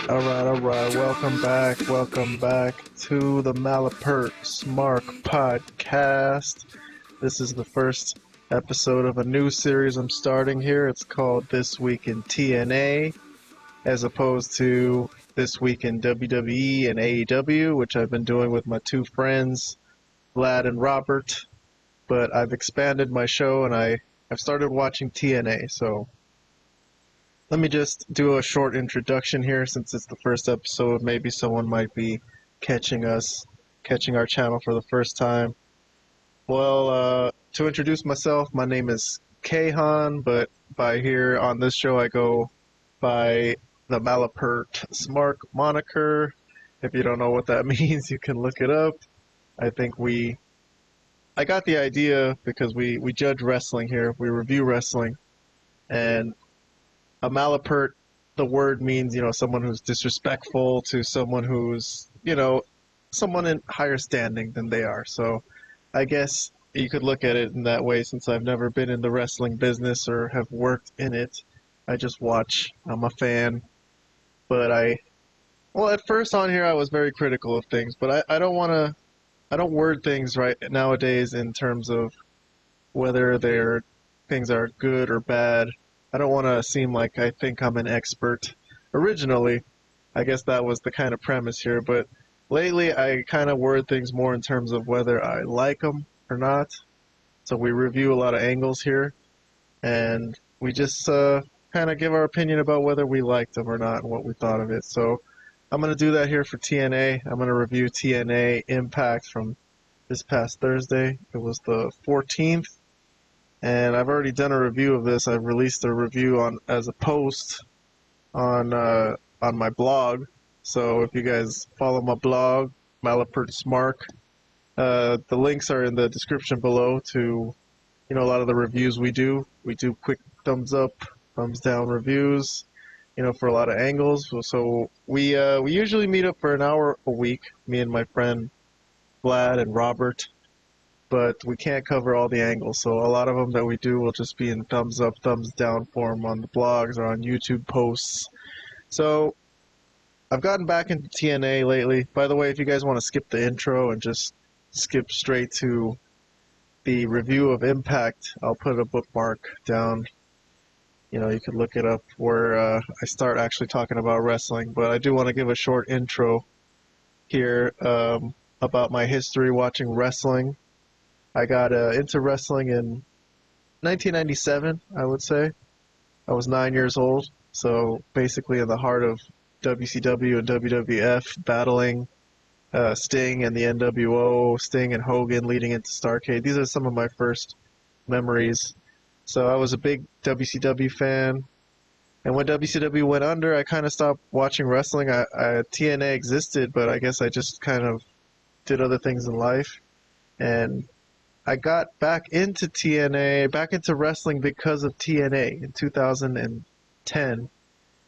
Alright. Welcome back to the Malapert Smart Podcast. This is the first episode of a new series I'm starting here. It's called This Week in TNA, as opposed to This Week in WWE and AEW, which I've been doing with my two friends, Vlad and Robert. But I've expanded my show and I've started watching TNA, so let me just do a short introduction here since it's the first episode. Maybe someone might be catching our channel for the first time. Well, to introduce myself, my name is Kahan, but by here on this show I go by the Malapert Smart moniker. If you don't know what that means, you can look it up. I got the idea because we judge wrestling here. We review wrestling, and a malapert, the word means, someone who's disrespectful to someone who's, someone in higher standing than they are. So I guess you could look at it in that way since I've never been in the wrestling business or have worked in it. I just watch. I'm a fan. But at first on here I was very critical of things, but I don't word things right nowadays in terms of whether things are good or bad. I don't want to seem like I think I'm an expert. Originally, I guess that was the kind of premise here, but lately I kind of word things more in terms of whether I like them or not. So we review a lot of angles here, and we just kind of give our opinion about whether we liked them or not and what we thought of it. So I'm going to do that here for TNA. I'm going to review TNA iMPACT from this past Thursday. It was the 14th. And I've already done a review of this. I've released a review as a post on my blog. So if you guys follow my blog, Malapert Smart, the links are in the description below to a lot of the reviews we do. We do quick thumbs up, thumbs down reviews, for a lot of angles. So we usually meet up for an hour a week, me and my friend Vlad and Robert. But we can't cover all the angles, so a lot of them that we do will just be in thumbs up, thumbs down form on the blogs or on YouTube posts. So I've gotten back into TNA lately. By the way, if you guys want to skip the intro and just skip straight to the review of iMPACT, I'll put a bookmark down. You could look it up where I start actually talking about wrestling. But I do want to give a short intro here about my history watching wrestling. I got into wrestling in 1997, I would say. I was 9 years old, so basically in the heart of WCW and WWF, battling Sting and the NWO, Sting and Hogan leading into Starrcade. These are some of my first memories. So I was a big WCW fan, and when WCW went under, I kind of stopped watching wrestling. TNA existed, but I guess I just kind of did other things in life, and I got back into TNA, back into wrestling because of TNA in 2010,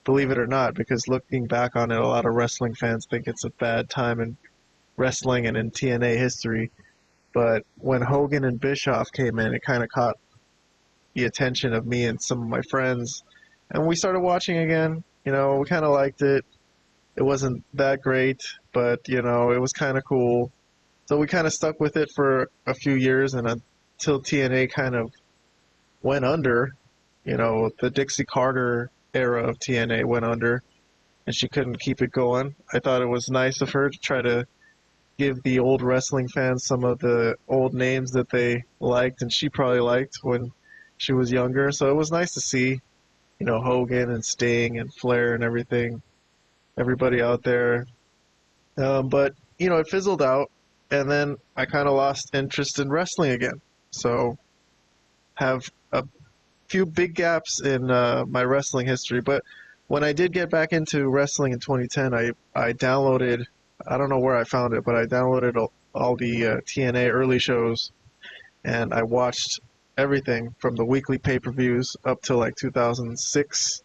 believe it or not, because looking back on it, a lot of wrestling fans think it's a bad time in wrestling and in TNA history. But when Hogan and Bischoff came in, it kind of caught the attention of me and some of my friends, and we started watching again. We kind of liked it. It wasn't that great, but, it was kind of cool. So we kind of stuck with it for a few years, and until TNA kind of went under, the Dixie Carter era of TNA went under, and she couldn't keep it going. I thought it was nice of her to try to give the old wrestling fans some of the old names that they liked, and she probably liked when she was younger. So it was nice to see, Hogan and Sting and Flair and everybody out there. But, it fizzled out. And then I kind of lost interest in wrestling again. So have a few big gaps in my wrestling history. But when I did get back into wrestling in 2010, I downloaded, I don't know where I found it, but I downloaded all the TNA early shows. And I watched everything from the weekly pay-per-views up to like 2006.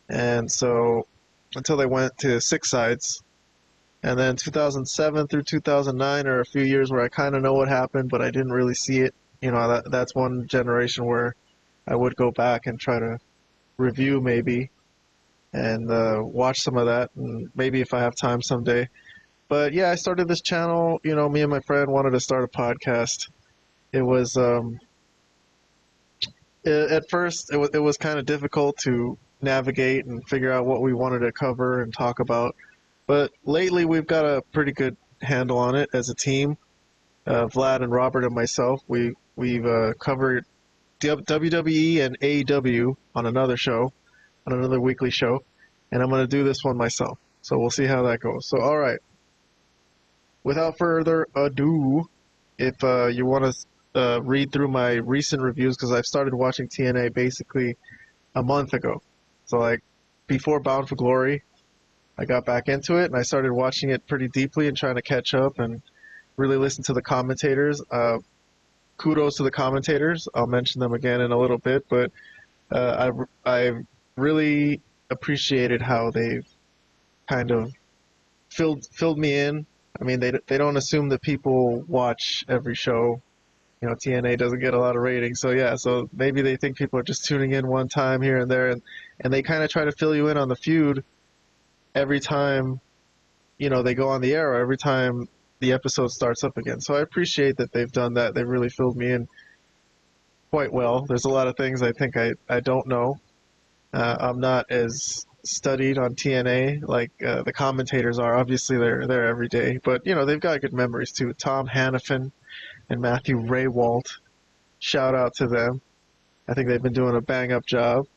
And so until they went to 6 sides. And then 2007 through 2009 are a few years where I kind of know what happened, but I didn't really see it. That's one generation where I would go back and try to review maybe. and watch some of that, and maybe if I have time someday. But yeah, I started this channel. You know, me and my friend wanted to start a podcast. It was at first it was kind of difficult to navigate and figure out what we wanted to cover and talk about. But lately, we've got a pretty good handle on it as a team. Vlad and Robert and myself, we've covered WWE and AEW on another show, on another weekly show, and I'm going to do this one myself. So we'll see how that goes. So all right, without further ado, if you want to read through my recent reviews, because I've started watching TNA basically a month ago. So like before Bound for Glory, I got back into it and I started watching it pretty deeply and trying to catch up and really listen to the commentators. Kudos to the commentators. I'll mention them again in a little bit, but I've really appreciated how they've kind of filled me in. I mean, they don't assume that people watch every show. You know, TNA doesn't get a lot of ratings, so yeah. So maybe they think people are just tuning in one time here and there, and they kind of try to fill you in on the feud every time, you know, they go on the air, or every time the episode starts up again. So I appreciate that they've done that. They've really filled me in quite well. There's a lot of things I think I don't know. I'm not as studied on TNA like the commentators are. Obviously, they're there every day, but you know they've got good memories too. Tom Hannafin and Matthew Raywalt, shout out to them. I think they've been doing a bang up job.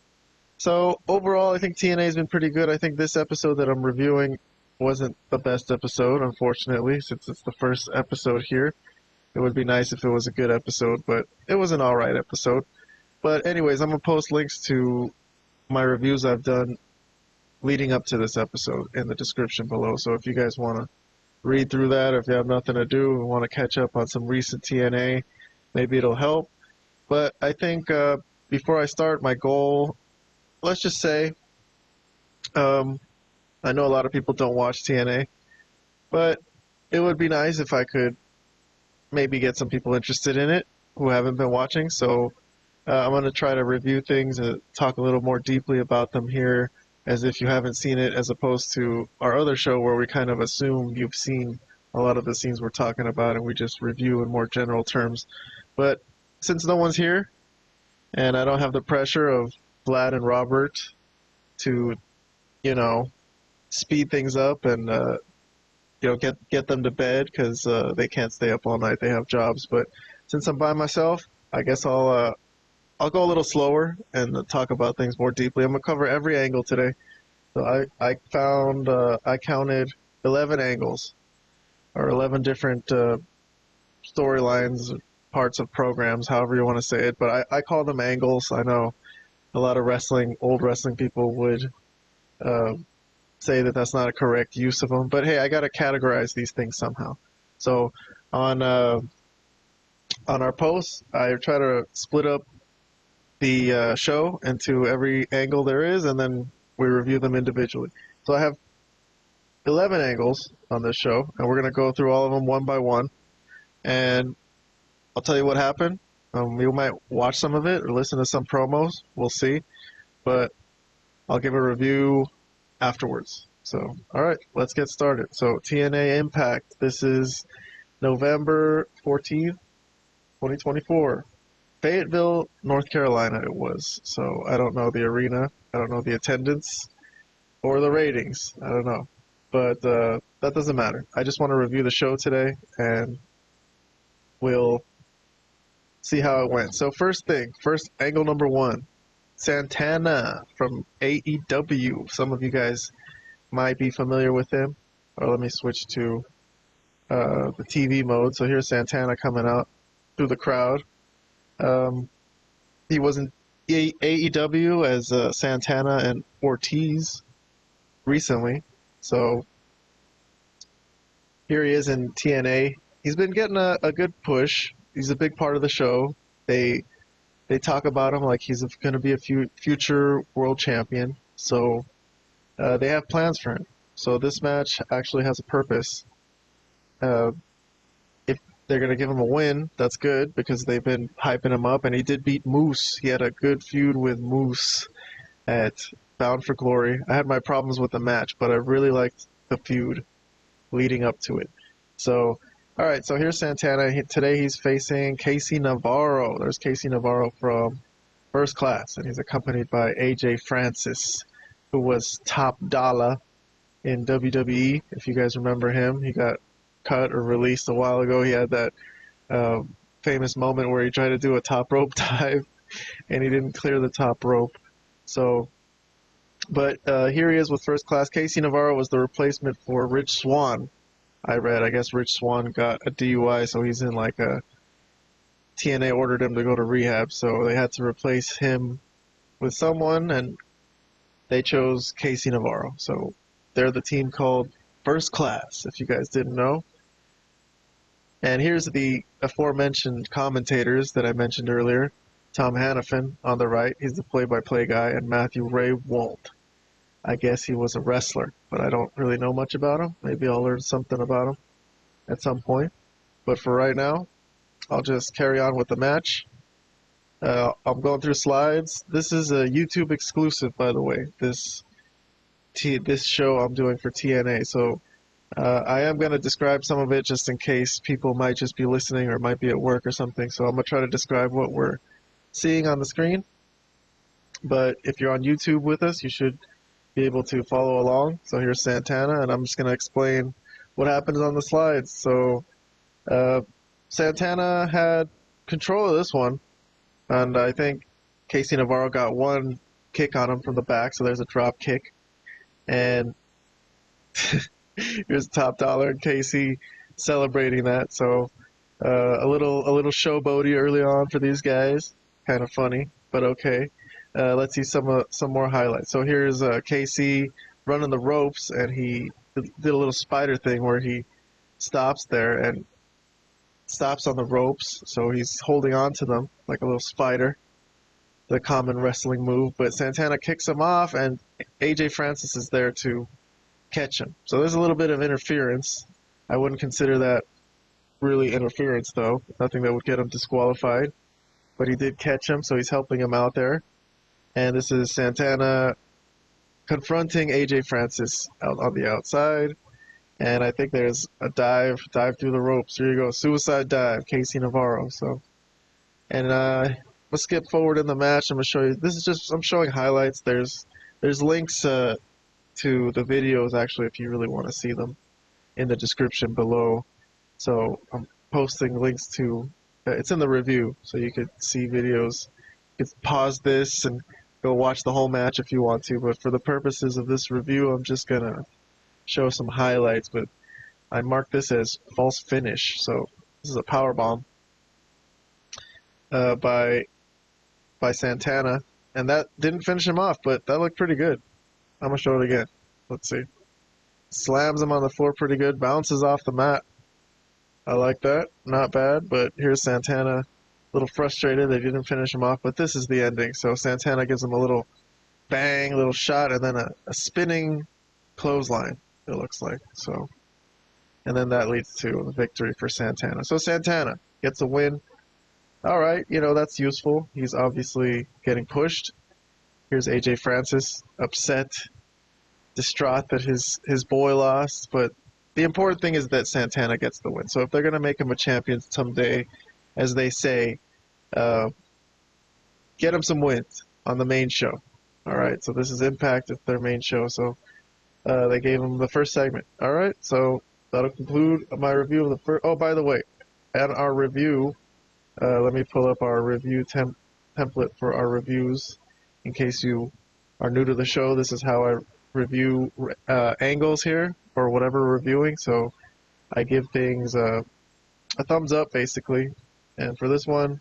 So overall, I think TNA has been pretty good. I think this episode that I'm reviewing wasn't the best episode, unfortunately, since it's the first episode here. It would be nice if it was a good episode, but it was an alright episode. But anyways, I'm gonna post links to my reviews I've done leading up to this episode in the description below. So if you guys want to read through that, or if you have nothing to do and want to catch up on some recent TNA, maybe it'll help. But I think before I start, my goal, let's just say, I know a lot of people don't watch TNA, but it would be nice if I could maybe get some people interested in it who haven't been watching. So I'm going to try to review things and talk a little more deeply about them here as if you haven't seen it, as opposed to our other show where we kind of assume you've seen a lot of the scenes we're talking about and we just review in more general terms. But since no one's here and I don't have the pressure of Vlad and Robert to, you know, speed things up and you know get them to bed because they can't stay up all night. They have jobs. But since I'm by myself, I guess I'll go a little slower and talk about things more deeply. I'm gonna cover every angle today. So I counted 11 angles or 11 different storylines, parts of programs, however you want to say it. But I call them angles. I know a lot of old wrestling people would uh, say that that's not a correct use of them. But hey, I got to categorize these things somehow. So on our posts, I try to split up the show into every angle there is, and then we review them individually. So I have 11 angles on this show, and we're going to go through all of them one by one. And I'll tell you what happened. You might watch some of it or listen to some promos. We'll see. But I'll give a review afterwards. So, all right, let's get started. So, TNA Impact. This is November 14th, 2024. Fayetteville, North Carolina it was. So, I don't know the arena. I don't know the attendance or the ratings. I don't know. But that doesn't matter. I just want to review the show today, and we'll see how it went. So, first angle number one. Santana from AEW. Some of you guys might be familiar with him. Or let me switch to the TV mode. So here's Santana coming out through the crowd. He was in AEW as Santana and Ortiz recently. So here he is in TNA. He's been getting a good push. He's a big part of the show. They talk about him like he's going to be a future world champion. So they have plans for him. So this match actually has a purpose. If they're going to give him a win, that's good because they've been hyping him up. And he did beat Moose. He had a good feud with Moose at Bound for Glory. I had my problems with the match, but I really liked the feud leading up to it. So, all right, so here's Santana. Today he's facing Casey Navarro. There's Casey Navarro from First Class, and he's accompanied by AJ Francis, who was top dollar in WWE. If you guys remember him, he got cut or released a while ago. He had that famous moment where he tried to do a top rope dive, and he didn't clear the top rope. So, but here he is with First Class. Casey Navarro was the replacement for Rich Swann. I guess Rich Swann got a DUI, so he's in like a TNA ordered him to go to rehab, so they had to replace him with someone, and they chose Casey Navarro. So they're the team called First Class, if you guys didn't know. And here's the aforementioned commentators that I mentioned earlier. Tom Hannafin on the right, he's the play-by-play guy, and Matthew Ray Walt. I guess he was a wrestler, but I don't really know much about him. Maybe I'll learn something about him at some point. But for right now, I'll just carry on with the match. I'm going through slides. This is a YouTube exclusive, by the way. This show I'm doing for TNA. So I am going to describe some of it just in case people might just be listening or might be at work or something. So I'm going to try to describe what we're seeing on the screen. But if you're on YouTube with us, you should be able to follow along. So here's Santana, and I'm just going to explain what happens on the slides. So Santana had control of this one, and I think Casey Navarro got one kick on him from the back, so there's a drop kick. And here's Top Dollar and Casey celebrating that. So a little showboaty early on for these guys. Kind of funny, but okay. Let's see some more highlights. So here's Casey running the ropes, and he did a little spider thing where he stops there and stops on the ropes. So he's holding on to them like a little spider, the common wrestling move. But Santana kicks him off, and AJ Francis is there to catch him. So there's a little bit of interference. I wouldn't consider that really interference, though. Nothing that would get him disqualified. But he did catch him, so he's helping him out there. And this is Santana confronting AJ Francis out on the outside. And I think there's a dive through the ropes. Here you go, suicide dive, Casey Navarro. So, and let's skip forward in the match. I'm gonna show you. This is just I'm showing highlights. There's links to the videos actually if you really want to see them in the description below. So I'm posting links to. It's in the review, so you could see videos. You could pause this and go watch the whole match if you want to, but for the purposes of this review, I'm just gonna show some highlights. But I marked this as false finish, so this is a power bomb by Santana, and that didn't finish him off, but that looked pretty good. I'm gonna show it again. Let's see. Slams him on the floor pretty good, bounces off the mat. I like that, not bad. But here's Santana. A little frustrated they didn't finish him off, but this is the ending. So Santana gives him a little bang, little shot, and then a spinning clothesline, it looks like. So, and then that leads to a victory for Santana. So Santana gets a win. All right, that's useful. He's obviously getting pushed. Here's AJ Francis, upset, distraught that his boy lost, but the important thing is that Santana gets the win. So if they're going to make him a champion someday, as they say, get him some wins on the main show. All right, so this is Impact. It's their main show. So they gave him the first segment. All right, so that'll conclude my review of the first. Oh, by the way, at our review, let me pull up our review template for our reviews. In case you are new to the show, this is how I review angles here or whatever we're reviewing. So I give things a thumbs up, basically. And for this one,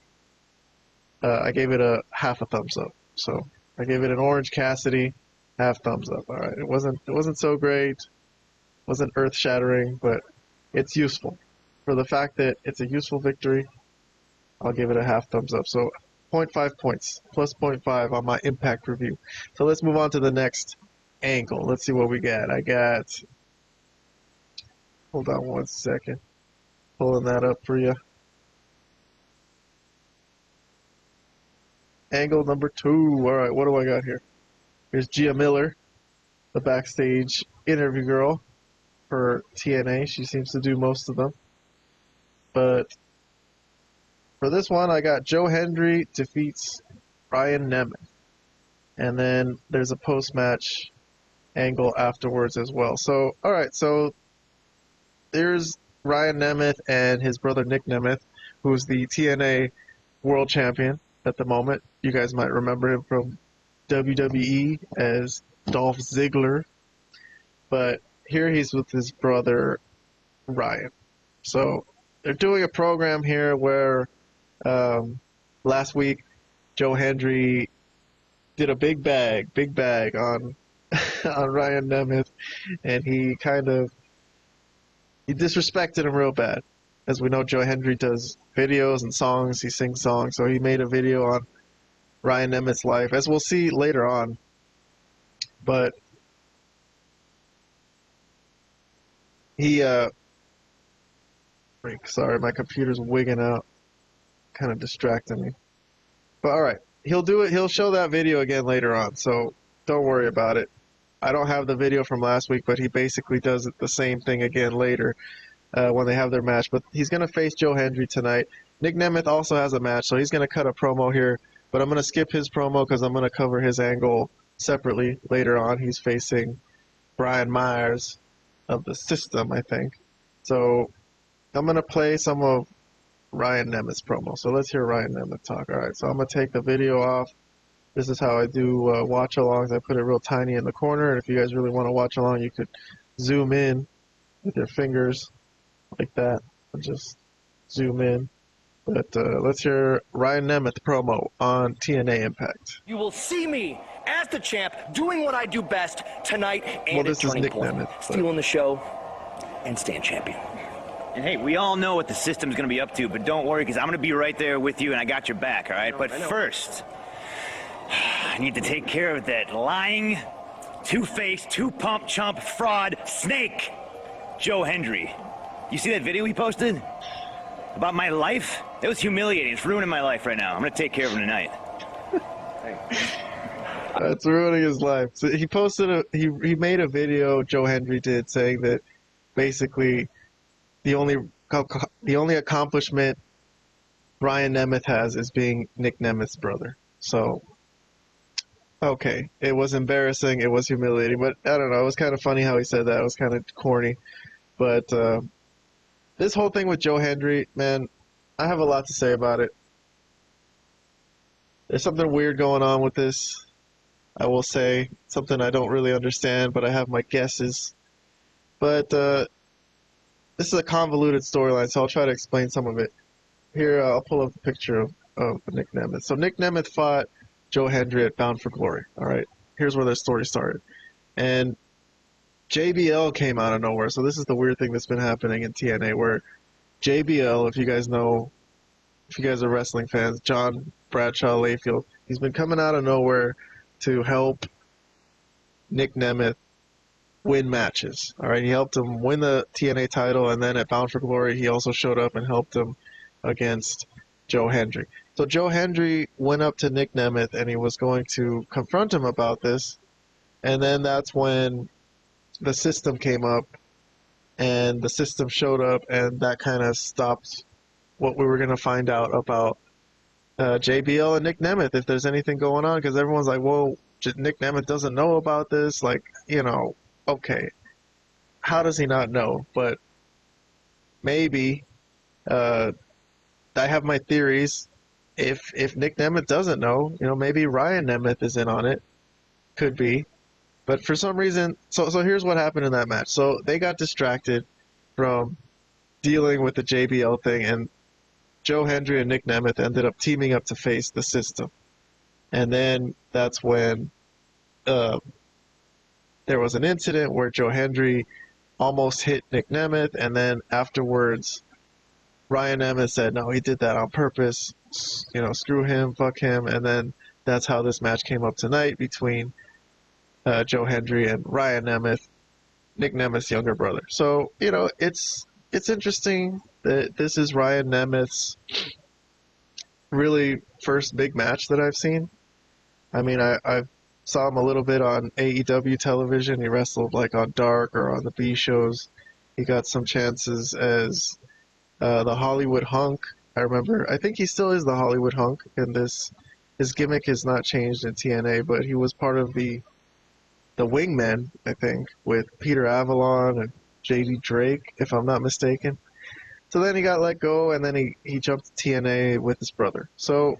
I gave it a half a thumbs up. So I gave it an Orange Cassidy, half thumbs up. All right, it wasn't so great, wasn't earth shattering, but it's useful. For the fact that it's a useful victory, I'll give it a half thumbs up. So 0.5 points, plus 0.5 on my Impact review. So let's move on to the next angle. Let's see what we got. Hold on one second, pulling that up for you. Angle number 2. All right, what do I got here? Here's Gia Miller, the backstage interview girl for TNA. She seems to do most of them. But for this one, I got Joe Hendry defeats Ryan Nemeth. And then there's a post-match angle afterwards as well. So, all right, so there's Ryan Nemeth and his brother Nick Nemeth, who's the TNA World Champion at the moment. You guys might remember him from WWE as Dolph Ziggler. But here he's with his brother Ryan. So they're doing a program here where last week Joe Hendry did a big bag on on Ryan Nemeth, and he disrespected him real bad. As we know, Joe Hendry does videos and songs, he sings songs, so he made a video on Ryan Nemeth's life, as we'll see later on. But he sorry, my computer's wigging out, kind of distracting me. But all right, he'll show that video again later on, so don't worry about it. I don't have the video from last week, but he basically does the same thing again later when they have their match. But he's going to face Joe Hendry tonight. Nick Nemeth also has a match, so he's going to cut a promo here. But I'm going to skip his promo because I'm going to cover his angle separately later on. He's facing Brian Myers of the System, I think. So I'm going to play some of Ryan Nemeth's promo. So let's hear Ryan Nemeth talk. All right, so I'm going to take the video off. This is how I do watch-alongs. I put it real tiny in the corner, and if you guys really want to watch along, you could zoom in with your fingers like that and just zoom in. But let's hear Ryan Nemeth promo on TNA Impact. You will see me as the champ doing what I do best tonight and this is Nick Nemeth, stealing the show and staying champion. And hey, we all know what the system's going to be up to, but don't worry because I'm going to be right there with you and I got your back, all right? But first, I need to take care of that lying, two-faced, two-pump chump fraud snake, Joe Hendry. You see that video he posted about my life? It was humiliating. It's ruining my life right now. I'm going to take care of him tonight. That's ruining his life. So he posted he made a video, Joe Hendry did, saying that basically the only accomplishment Ryan Nemeth has is being Nick Nemeth's brother. So okay, it was embarrassing, it was humiliating, but I don't know, it was kind of funny how he said that. It was kind of corny. But this whole thing with Joe Hendry, man, I have a lot to say about it. There's something weird going on with this, I will say. Something I don't really understand, but I have my guesses. But this is a convoluted storyline, so I'll try to explain some of it. Here, I'll pull up a picture of Nick Nemeth. So Nick Nemeth fought Joe Hendry at Bound For Glory. All right, here's where their story started. And JBL came out of nowhere. So this is the weird thing that's been happening in TNA, where JBL, if you guys know, if you guys are wrestling fans, John Bradshaw Layfield, he's been coming out of nowhere to help Nick Nemeth win matches. All right, he helped him win the TNA title, and then at Bound For Glory, he also showed up and helped him against Joe Hendry. So Joe Hendry went up to Nick Nemeth, and he was going to confront him about this, and then that's when the System came up, and the System showed up, and that kind of stopped what we were going to find out about JBL and Nick Nemeth, if there's anything going on, because everyone's like, whoa, Nick Nemeth doesn't know about this. Like, you know, okay, how does he not know? But maybe I have my theories. If Nick Nemeth doesn't know, you know, maybe Ryan Nemeth is in on it. Could be. But for some reason, so here's what happened in that match. So they got distracted from dealing with the JBL thing, and Joe Hendry and Nick Nemeth ended up teaming up to face the System. And then that's when there was an incident where Joe Hendry almost hit Nick Nemeth, and then afterwards Ryan Nemeth said, no, he did that on purpose, you know, screw him, fuck him, and then that's how this match came up tonight between Joe Hendry and Ryan Nemeth, Nick Nemeth's younger brother. So, you know, it's interesting that this is Ryan Nemeth's really first big match that I've seen. I mean, I've saw him a little bit on AEW television. He wrestled like on Dark or on the B shows. He got some chances as the Hollywood Hunk. I remember. I think he still is the Hollywood Hunk in this. His gimmick has not changed in TNA, but he was part of the Wingmen, I think, with Peter Avalon and JD Drake, if I'm not mistaken. So then he got let go, and then he jumped to TNA with his brother. So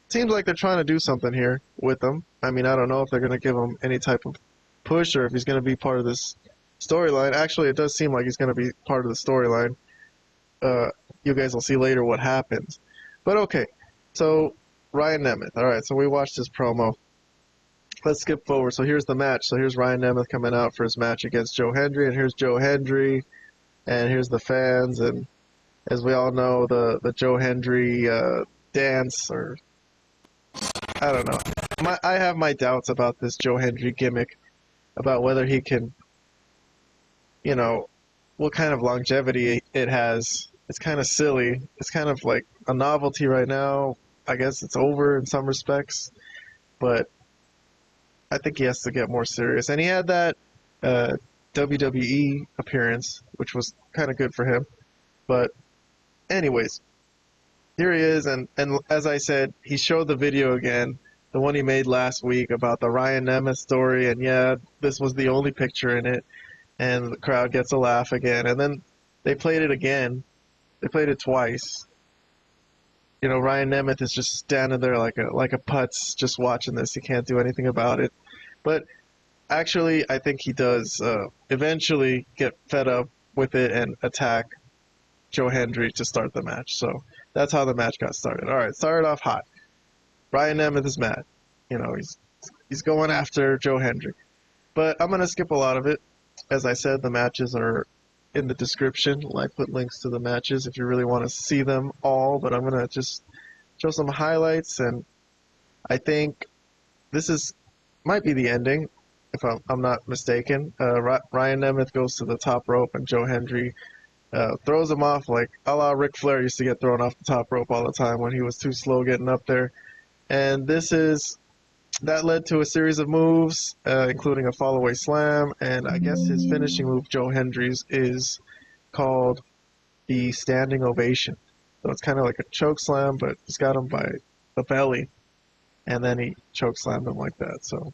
seems like they're trying to do something here with him. I mean, I don't know if they're going to give him any type of push or if he's going to be part of this storyline. Actually, it does seem like he's going to be part of the storyline. You guys will see later what happens. But okay, so Ryan Nemeth. All right, so we watched his promo. Let's skip forward. So here's the match. So here's Ryan Nemeth coming out for his match against Joe Hendry, and here's Joe Hendry, and here's the fans, and as we all know, the Joe Hendry dance, or I don't know. I have my doubts about this Joe Hendry gimmick, about whether he can, you know, what kind of longevity it has. It's kind of silly. It's kind of like a novelty right now. I guess it's over in some respects, but I think he has to get more serious. And he had that WWE appearance, which was kind of good for him. But anyways, here he is, and as I said, he showed the video again, the one he made last week about the Ryan Nemeth story, and yeah, this was the only picture in it, and the crowd gets a laugh again. And then they played it again. They played it twice. You know, Ryan Nemeth is just standing there like a putz, just watching this. He can't do anything about it. But actually, I think he does eventually get fed up with it and attack Joe Hendry to start the match. So that's how the match got started. All right, started off hot. Ryan Nemeth is mad. You know, he's going after Joe Hendry. But I'm going to skip a lot of it. As I said, the matches are in the description. I put links to the matches if you really want to see them all. But I'm going to just show some highlights. And I think this might be the ending, if I'm not mistaken. Ryan Nemeth goes to the top rope, and Joe Hendry throws him off like a la Ric Flair used to get thrown off the top rope all the time when he was too slow getting up there. And that led to a series of moves, including a fall-away slam, and I guess his finishing move, Joe Hendry's, is called the standing ovation. So it's kind of like a choke slam, but he's got him by the belly, and then he choke slammed him like that. So,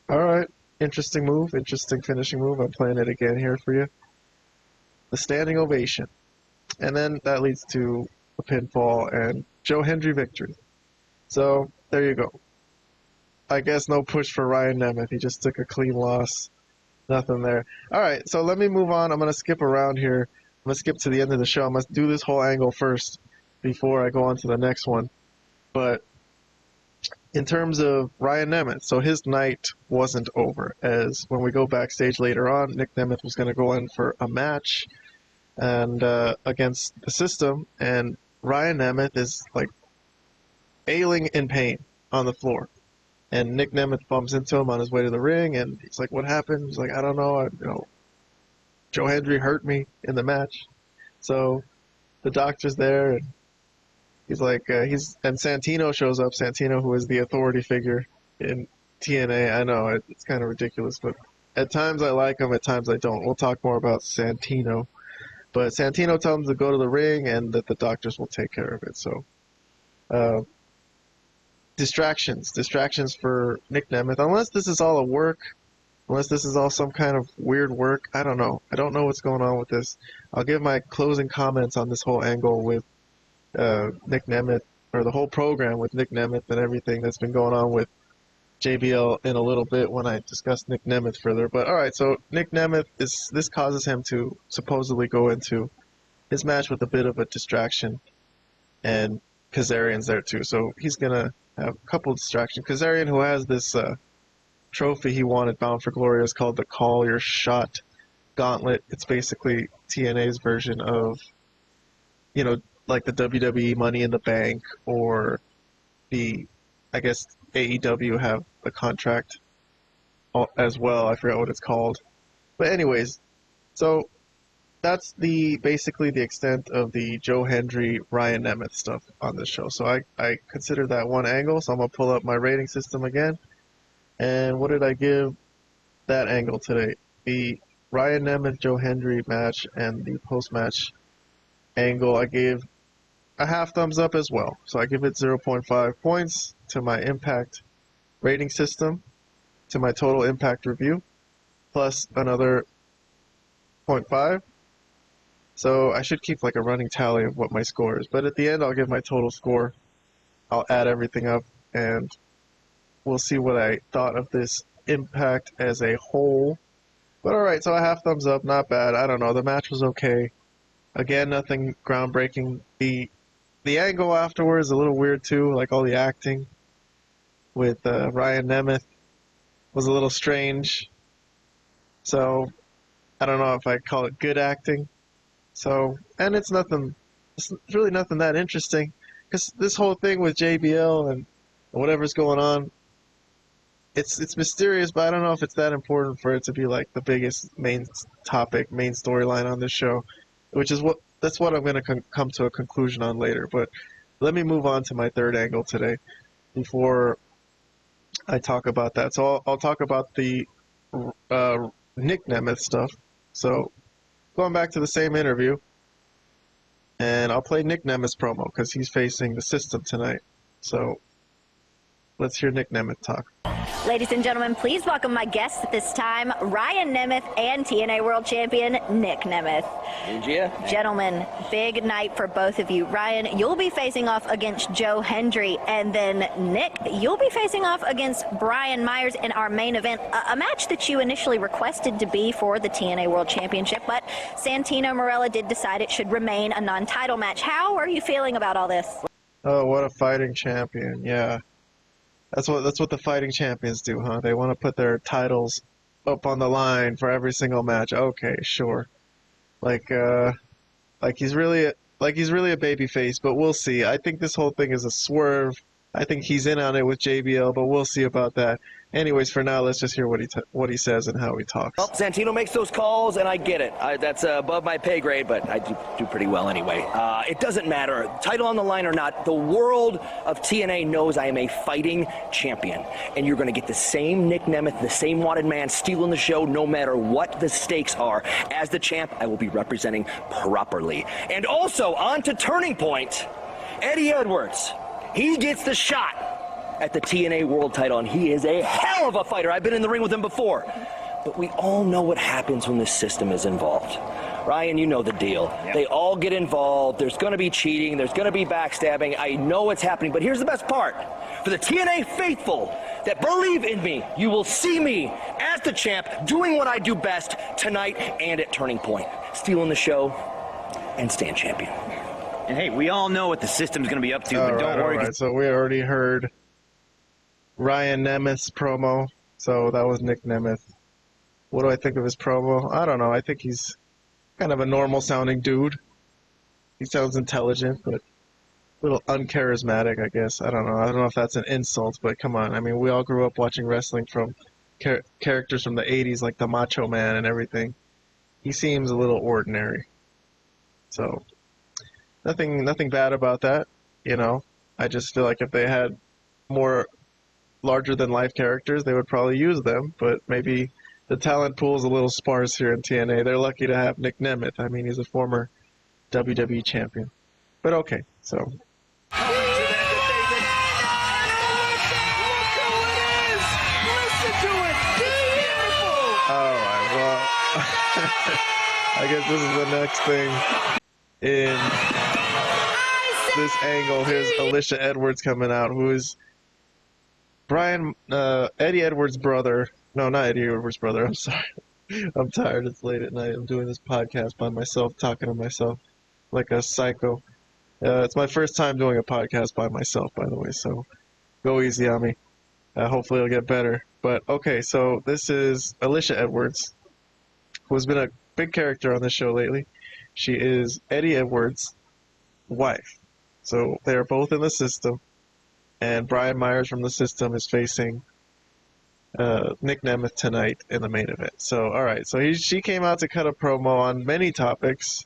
all right, interesting move, interesting finishing move. I'm playing it again here for you. The standing ovation. And then that leads to a pinfall and Joe Hendry victory. So, there you go. I guess no push for Ryan Nemeth. He just took a clean loss. Nothing there. All right, so let me move on. I'm going to skip around here. I'm going to skip to the end of the show. I must do this whole angle first before I go on to the next one. But in terms of Ryan Nemeth, so his night wasn't over, as when we go backstage later on, Nick Nemeth was going to go in for a match and against the system, and Ryan Nemeth is like ailing in pain on the floor. And Nick Nemeth bumps into him on his way to the ring, and he's like, "What happened?" He's like, "I don't know. Joe Hendry hurt me in the match." So the doctor's there, and he's like, and Santino shows up. Santino, who is the authority figure in TNA. I know it's kind of ridiculous, but at times I like him, at times I don't. We'll talk more about Santino. But Santino tells him to go to the ring, and that the doctors will take care of it. So. Distractions for Nick Nemeth. Unless this is all a work, unless this is all some kind of weird work, I don't know. I don't know what's going on with this. I'll give my closing comments on this whole angle with Nick Nemeth, or the whole program with Nick Nemeth and everything that's been going on with JBL in a little bit when I discuss Nick Nemeth further. But alright, so Nick Nemeth, this causes him to supposedly go into his match with a bit of a distraction, and Kazarian's there too, so he's gonna have a couple of distractions. Kazarian, who has this trophy he won at Bound for Glory, is called the Call Your Shot Gauntlet. It's basically TNA's version of, like the WWE Money in the Bank, or I guess AEW have the contract as well. I forgot what it's called. But anyways, so that's basically the extent of the Joe Hendry, Ryan Nemeth stuff on this show. So I consider that one angle, so I'm going to pull up my rating system again. And what did I give that angle today? The Ryan Nemeth Joe Hendry match and the post-match angle I gave a half thumbs up as well. So I give it 0.5 points to my impact rating system, to my total impact review, plus another 0.5. So I should keep like a running tally of what my score is. But at the end, I'll give my total score. I'll add everything up, and we'll see what I thought of this impact as a whole. But alright, so a half thumbs up, not bad. I don't know, the match was okay. Again, nothing groundbreaking. The angle afterwards a little weird too, like all the acting with Ryan Nemeth was a little strange. So I don't know if I call it good acting. So, and it's really nothing that interesting, because this whole thing with JBL and whatever's going on, it's mysterious, but I don't know if it's that important for it to be like the biggest main topic, main storyline on this show, that's what I'm going to come to a conclusion on later. But let me move on to my third angle today before I talk about that. So I'll talk about the Nick Nemeth stuff. So going back to the same interview, and I'll play Nick Nemeth's promo because he's facing the system tonight. So let's hear Nick Nemeth talk. Ladies and gentlemen, please welcome my guests at this time, Ryan Nemeth and TNA World Champion Nick Nemeth. Gentlemen, big night for both of you. Ryan, you'll be facing off against Joe Hendry, and then Nick, you'll be facing off against Brian Myers in our main event, a match that you initially requested to be for the TNA World Championship, but Santino Marella did decide it should remain a non-title match. How are you feeling about all this? Oh, what a fighting champion, yeah. That's what the fighting champions do, huh? They want to put their titles up on the line for every single match. Okay, sure. Like he's really a babyface, but we'll see. I think this whole thing is a swerve. I think he's in on it with JBL, but we'll see about that. Anyways, for now, let's just hear what he says and how he talks. Well, Santino makes those calls, and I get it. That's above my pay grade, but I do pretty well anyway. It doesn't matter, title on the line or not. The world of TNA knows I am a fighting champion, and you're going to get the same Nick Nemeth, the same wanted man, stealing the show, no matter what the stakes are. As the champ, I will be representing properly. And also, on to Turning Point, Eddie Edwards. He gets the shot at the TNA World title, and he is a hell of a fighter. I've been in the ring with him before. But we all know what happens when this system is involved. Ryan, you know the deal. Yep. They all get involved. There's going to be cheating. There's going to be backstabbing. I know what's happening, but here's the best part. For the TNA faithful that believe in me, you will see me as the champ doing what I do best tonight and at Turning Point. Stealing the show and staying champion. And hey, we all know what the system's going to be up to, but don't worry. Right. So we already heard Ryan Nemeth's promo. So that was Nick Nemeth. What do I think of his promo? I don't know. I think he's kind of a normal sounding dude. He sounds intelligent, but a little uncharismatic, I guess. I don't know. I don't know if that's an insult, but come on. I mean, we all grew up watching wrestling from characters from the 80s like the Macho Man and everything. He seems a little ordinary. So nothing bad about that, you know. I just feel like if they had more larger-than-life characters, they would probably use them, but maybe the talent pool is a little sparse here in TNA. They're lucky to have Nick Nemeth. I mean, he's a former WWE champion. But okay, so... Alright, well... I guess this is the next thing in this angle. Here's Alicia Edwards coming out, who is Eddie Edwards' brother. No, not Eddie Edwards' brother. I'm sorry. I'm tired. It's late at night. I'm doing this podcast by myself, talking to myself like a psycho. It's my first time doing a podcast by myself, by the way, so go easy on me. Hopefully it'll get better. But, okay, so this is Alicia Edwards, who has been a big character on this show lately. She is Eddie Edwards' wife. So they are both in the system, and Brian Myers from the system is facing Nick Nemeth tonight in the main event. So, alright, so she came out to cut a promo on many topics,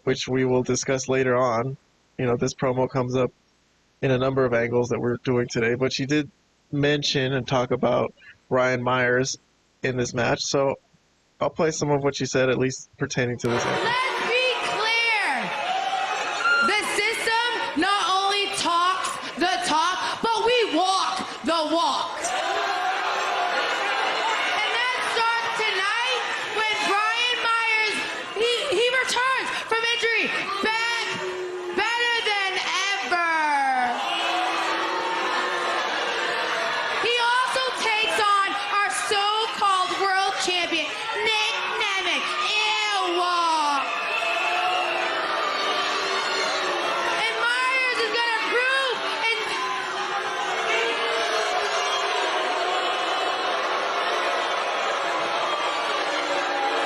which we will discuss later on. You know, this promo comes up in a number of angles that we're doing today, but she did mention and talk about Ryan Myers in this match. So I'll play some of what she said, at least pertaining to this angle. Let's be clear. The system not only talks the talk, but we walk the walk. And that starts tonight when Brian Myers, he returns from injury back better than ever. He also takes on our so-called world champion, Nick Nemeth. Ew. And Myers is going to prove and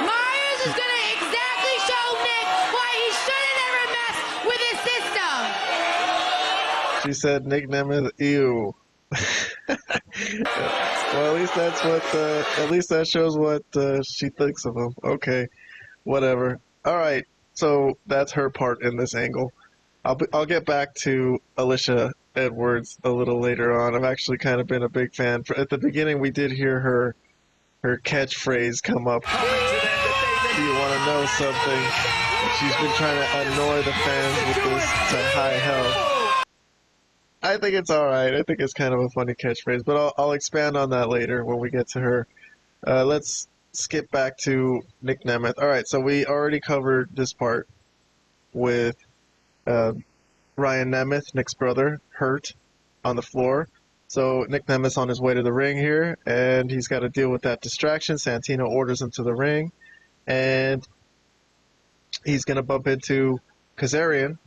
Myers is going to exactly show Nick why he shouldn't ever mess with his system. She said Nick Nemeth, ew. Well, at least that's what. At least that shows what she thinks of him. Okay, whatever. All right, so that's her part in this angle. I'll get back to Alicia Edwards a little later on. I've actually kind of been a big fan. At the beginning, we did hear her catchphrase come up. Do you want to know something? She's been trying to annoy the fans with this to high hell. I think it's alright. I think it's kind of a funny catchphrase, but I'll expand on that later when we get to her. Let's skip back to Nick Nemeth. Alright, so we already covered this part with Ryan Nemeth, Nick's brother, hurt on the floor. So Nick Nemeth's on his way to the ring here, and he's got to deal with that distraction. Santino orders him to the ring, and he's going to bump into Kazarian,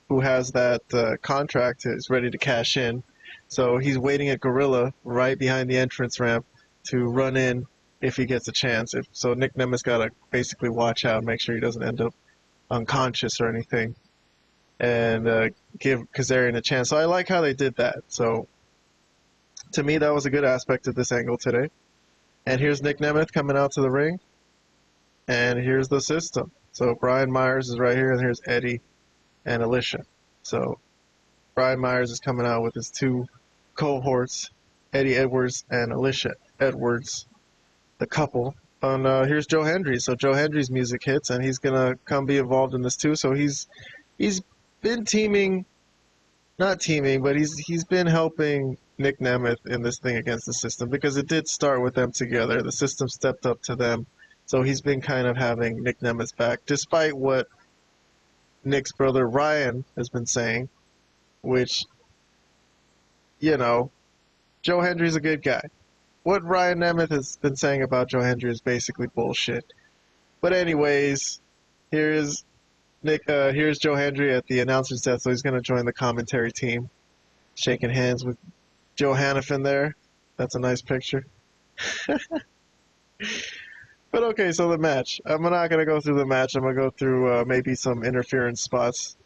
who has that contract, is ready to cash in. So he's waiting at Gorilla right behind the entrance ramp to run in if he gets a chance. So Nick Nemeth's got to basically watch out, make sure he doesn't end up unconscious or anything, and give Kazarian a chance. So I like how they did that. So to me, that was a good aspect of this angle today. And here's Nick Nemeth coming out to the ring. And here's the system. So Brian Myers is right here, and here's Eddie and Alicia. So Brian Myers is coming out with his two cohorts, Eddie Edwards and Alicia Edwards, the couple. And here's Joe Hendry. So Joe Hendry's music hits, and he's gonna come be involved in this too. So he's been teaming, not teaming, but he's been helping Nick Nemeth in this thing against the system, because it did start with them together. The system stepped up to them. So he's been kind of having Nick Nemeth's back, despite what Nick's brother Ryan has been saying, which, you know, Joe Hendry's a good guy. What Ryan Nemeth has been saying about Joe Hendry is basically bullshit. But anyways, here's Joe Hendry at the announcer's desk, so he's going to join the commentary team, shaking hands with Joe Hannafin there. That's a nice picture. But okay, so the match. I'm not going to go through the match. I'm going to go through maybe some interference spots,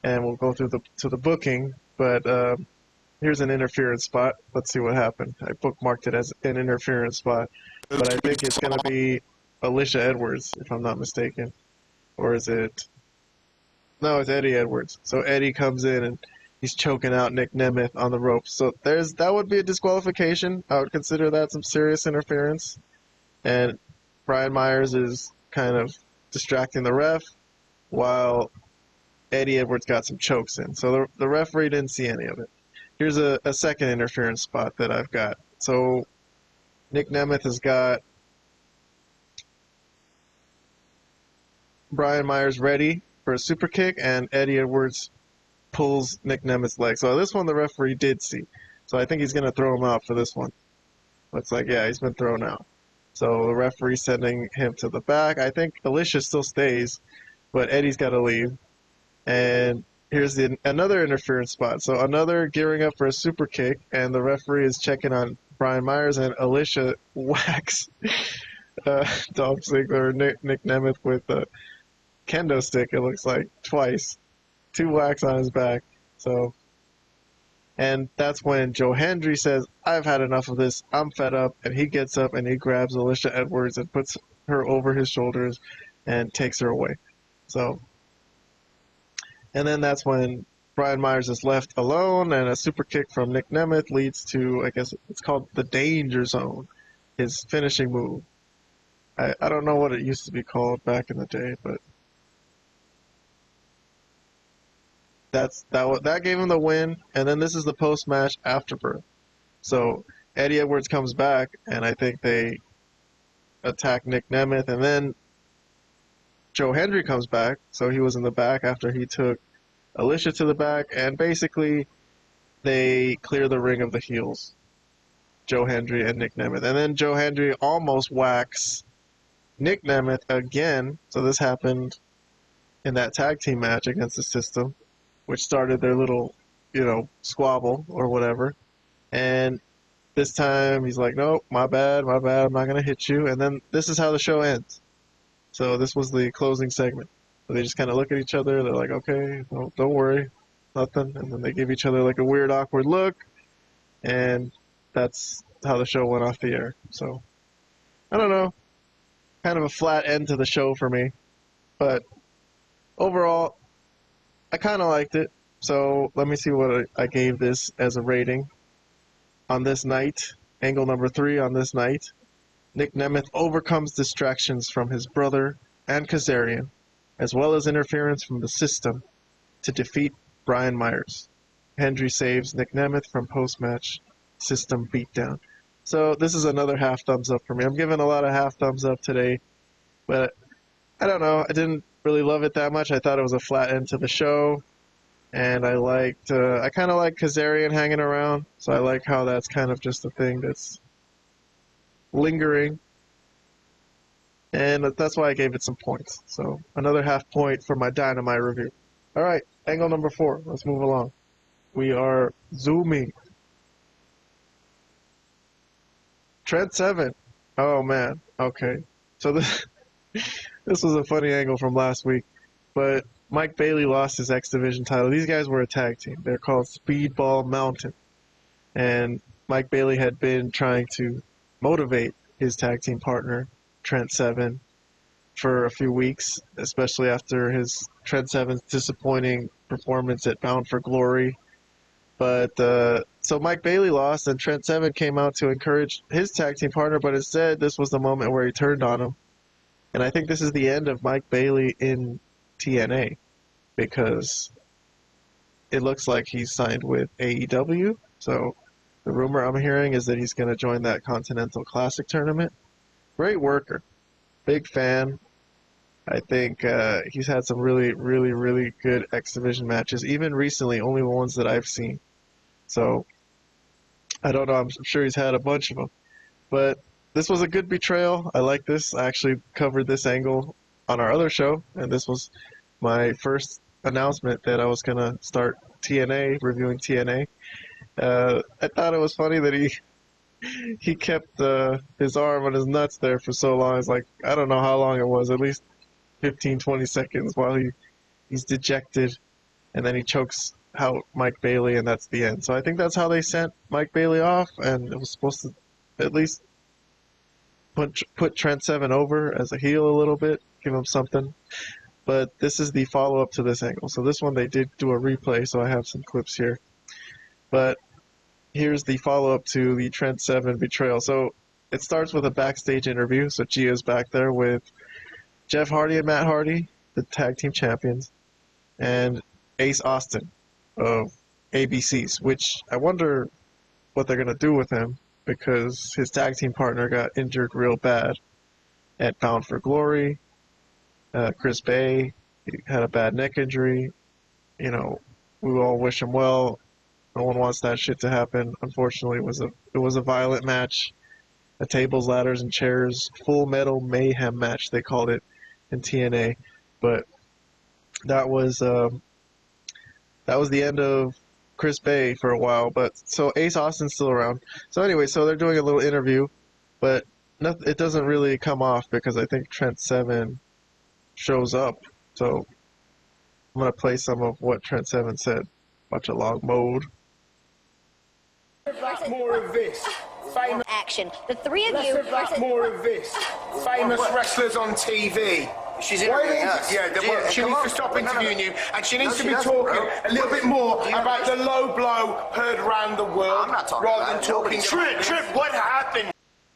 and we'll go through the booking. But here's an interference spot. Let's see what happened. I bookmarked it as an interference spot, but I think it's going to be Alicia Edwards, if I'm not mistaken. Or is it? No, it's Eddie Edwards. So Eddie comes in, and he's choking out Nick Nemeth on the ropes. So that would be a disqualification. I would consider that some serious interference. And Brian Myers is kind of distracting the ref while Eddie Edwards got some chokes in. So the referee didn't see any of it. Here's a second interference spot that I've got. So Nick Nemeth has got Brian Myers ready for a super kick, and Eddie Edwards pulls Nick Nemeth's leg. So this one the referee did see. So I think he's going to throw him out for this one. Looks like, yeah, he's been thrown out. So the referee's sending him to the back. I think Alicia still stays, but Eddie's got to leave. And here's another interference spot. So another gearing up for a super kick, and the referee is checking on Brian Myers, and Alicia whacks Dolph Ziggler, Nick Nemeth with a kendo stick, it looks like, twice. 2 whacks on his back. And that's when Joe Hendry says, I've had enough of this, I'm fed up, and he gets up and he grabs Alicia Edwards and puts her over his shoulders and takes her away. And then that's when Brian Myers is left alone, and a super kick from Nick Nemeth leads to, I guess it's called the Danger Zone. his finishing move. I don't know what it used to be called back in the day, but that gave him the win. And then this is the post-match afterbirth. So Eddie Edwards comes back, and I think they attack Nick Nemeth, and then Joe Hendry comes back. So he was in the back after he took Alicia to the back, and basically they clear the ring of the heels, Joe Hendry and Nick Nemeth. And then Joe Hendry almost whacks Nick Nemeth again. So this happened in that tag team match against the System, which started their little, squabble or whatever. And this time he's like, nope, my bad, I'm not going to hit you. And then this is how the show ends. So this was the closing segment. So they just kind of look at each other. They're like, okay, no, don't worry, nothing. And then they give each other like a weird, awkward look. And that's how the show went off the air. So, I don't know. Kind of a flat end to the show for me. But overall, I kind of liked it. So let me see what I gave this as a rating. On this night, angle number 3 on this night, Nick Nemeth overcomes distractions from his brother and Kazarian, as well as interference from the System, to defeat Brian Myers. Hendry saves Nick Nemeth from post-match System beatdown. So this is another half thumbs up for me. I'm giving a lot of half thumbs up today, but I don't know. I didn't really love it that much. I thought it was a flat end to the show. And I kind of like Kazarian hanging around, so I like how that's kind of just a thing that's lingering. And that's why I gave it some points. So another half point for my Dynamite review. All right, angle number 4. Let's move along. We are zooming. Trent Seven. Oh, man. Okay. So this was a funny angle from last week, but Mike Bailey lost his X Division title. These guys were a tag team. They're called Speedball Mountain. And Mike Bailey had been trying to motivate his tag team partner, Trent Seven, for a few weeks, especially after his Trent Seven's disappointing performance at Bound for Glory. But so Mike Bailey lost, and Trent Seven came out to encourage his tag team partner, but instead this was the moment where he turned on him. And I think this is the end of Mike Bailey in TNA, because it looks like he's signed with AEW. So the rumor I'm hearing is that he's going to join that Continental Classic tournament. Great worker. Big fan. I think he's had some really, really, really good X Division matches, even recently, only the ones that I've seen. So I don't know. I'm sure he's had a bunch of them. But this was a good betrayal. I like this. I actually covered this angle on our other show, and this was my first announcement that I was going to start TNA, reviewing TNA. I thought it was funny that he kept his arm on his nuts there for so long. It's like, I don't know how long it was, at least 15, 20 seconds while he's dejected, and then he chokes out Mike Bailey, and that's the end. So I think that's how they sent Mike Bailey off, and it was supposed to at least put Trent Seven over as a heel a little bit, give him something. But this is the follow-up to this angle. So this one they did do a replay, so I have some clips here. But here's the follow-up to the Trent Seven betrayal. So it starts with a backstage interview. So Gia's back there with Jeff Hardy and Matt Hardy, the tag team champions, and Ace Austin of ABCs, which I wonder what they're going to do with him, because his tag team partner got injured real bad at Bound for Glory. Chris Bay, he had a bad neck injury. We all wish him well. No one wants that shit to happen. Unfortunately, it was a violent match, a tables, ladders, and chairs, full metal mayhem match they called it in TNA. But that was the end of Chris Bay for a while. But so Ace Austin's still around. So anyway, so they're doing a little interview, but it doesn't really come off because I think Trent Seven shows up. So I'm going to play some of what Trent Seven said. Watch a log mode. More of this. Famous Action. The three of you. more of this. Famous wrestlers on TV. She's interviewing us. Yeah, she needs to stop interviewing you, and she needs to be talking a little bit more about the low blow heard around the world, I'm not talking rather about than it. talking. Trip, what happened?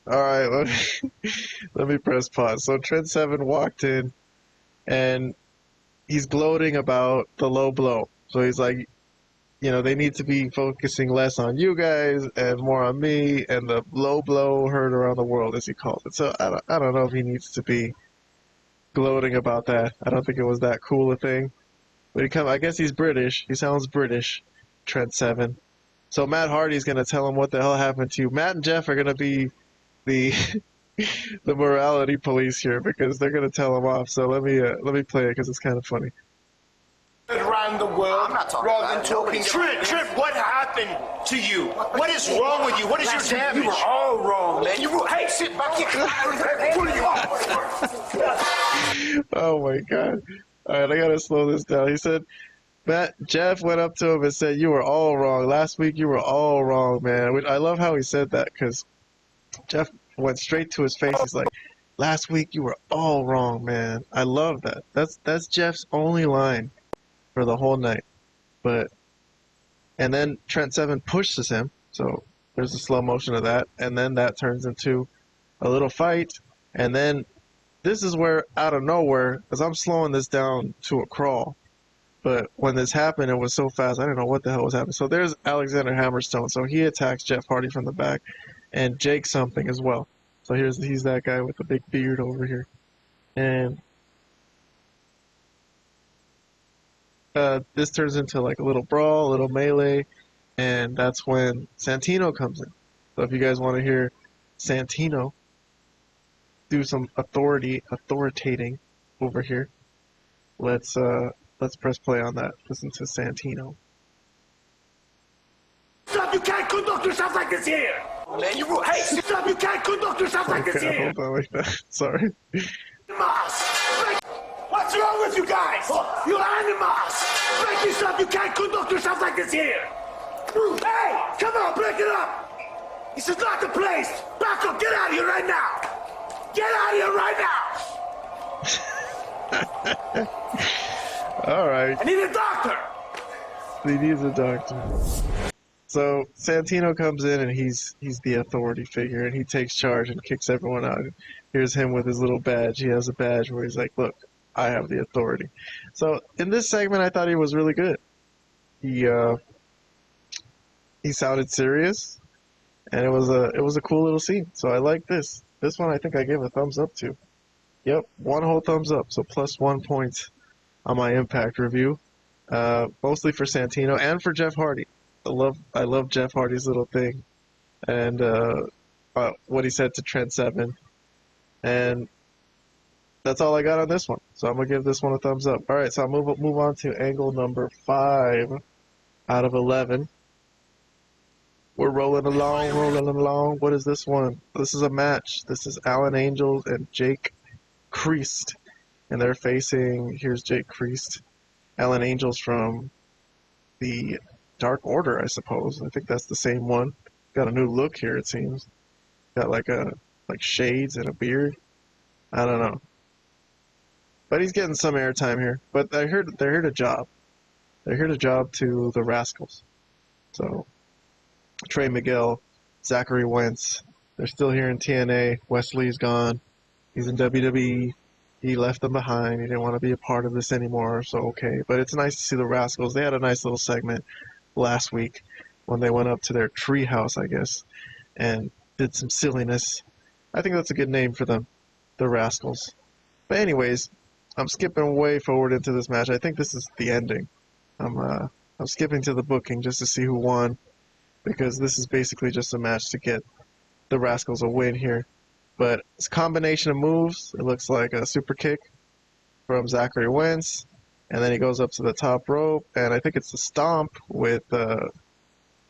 All right, let me press pause. So Trent Seven walked in, and he's gloating about the low blow. So he's like, they need to be focusing less on you guys and more on me and the low blow heard around the world, as he calls it. So I don't know if he needs to be gloating about that. I don't think it was that cool a thing. But I guess he's British. He sounds British, Trent Seven. So Matt Hardy's gonna tell him what the hell happened to you. Matt and Jeff are gonna be the the morality police here because they're gonna tell him off. So let me play it because it's kind of funny. Around the world, rather than talking. Trent, what happened to you? What is wrong with you? What is your damage? You were all wrong, man. Hey, sit back here. Oh my god! All right, I gotta slow this down. He said, Jeff went up to him and said, "You were all wrong. Last week you were all wrong, man." I love how he said that because Jeff went straight to his face. He's like, "Last week you were all wrong, man." I love that. That's Jeff's only line for the whole night. And then Trent Seven pushes him, so there's a slow motion of that, and then that turns into a little fight, and then this is where, out of nowhere, because I'm slowing this down to a crawl, but when this happened, it was so fast, I didn't know what the hell was happening. So there's Alexander Hammerstone, so he attacks Jeff Hardy from the back, and Jake something as well. So he's that guy with the big beard over here. And this turns into like a little brawl, a little melee, and that's when Santino comes in. So if you guys want to hear Santino do some authoritating over here, let's press play on that. Listen to Santino. Stop! You can't conduct yourself like this here. Man, hey, stop! You can't conduct yourself like this here. Hold on, like that. Sorry. What's wrong with you guys? You animals! Break this up! You can't conduct yourself like this here! Hey! Come on, break it up! This is not the place! Back up! Get out of here right now! Get out of here right now! All right. I need a doctor! He needs a doctor. So Santino comes in and he's the authority figure and he takes charge and kicks everyone out. Here's him with his little badge. He has a badge where he's like, "Look, I have the authority." So in this segment, I thought he was really good. He sounded serious, and it was a cool little scene. So I like this. This one I think I gave a thumbs up to. Yep, one whole thumbs up. So plus 1 point on my impact review. Mostly for Santino and for Jeff Hardy. I love Jeff Hardy's little thing, and what he said to Trent Seven, and that's all I got on this one. So I'm gonna give this one a thumbs up. All right, so I'll move on to angle number 5 out of 11. We're rolling along. What is this one? This is a match. This is Alan Angels and Jake Priest, and they're facing. Here's Jake Priest, Alan Angels from the Dark Order, I suppose. I think that's the same one. Got a new look here, it seems. Got like shades and a beard. I don't know. But he's getting some airtime here. But they're here to job. They're here to job to the Rascals. So Trey Miguel, Zachary Wentz, they're still here in TNA. Wesley's gone. He's in WWE. He left them behind. He didn't want to be a part of this anymore, so okay. But it's nice to see the Rascals. They had a nice little segment last week when they went up to their treehouse, I guess, and did some silliness. I think that's a good name for them, the Rascals. But anyways, I'm skipping way forward into this match. I think this is the ending. I'm skipping to the booking just to see who won, because this is basically just a match to get the Rascals a win here. But it's a combination of moves. It looks like a super kick from Zachary Wentz, and then he goes up to the top rope, and I think it's the stomp with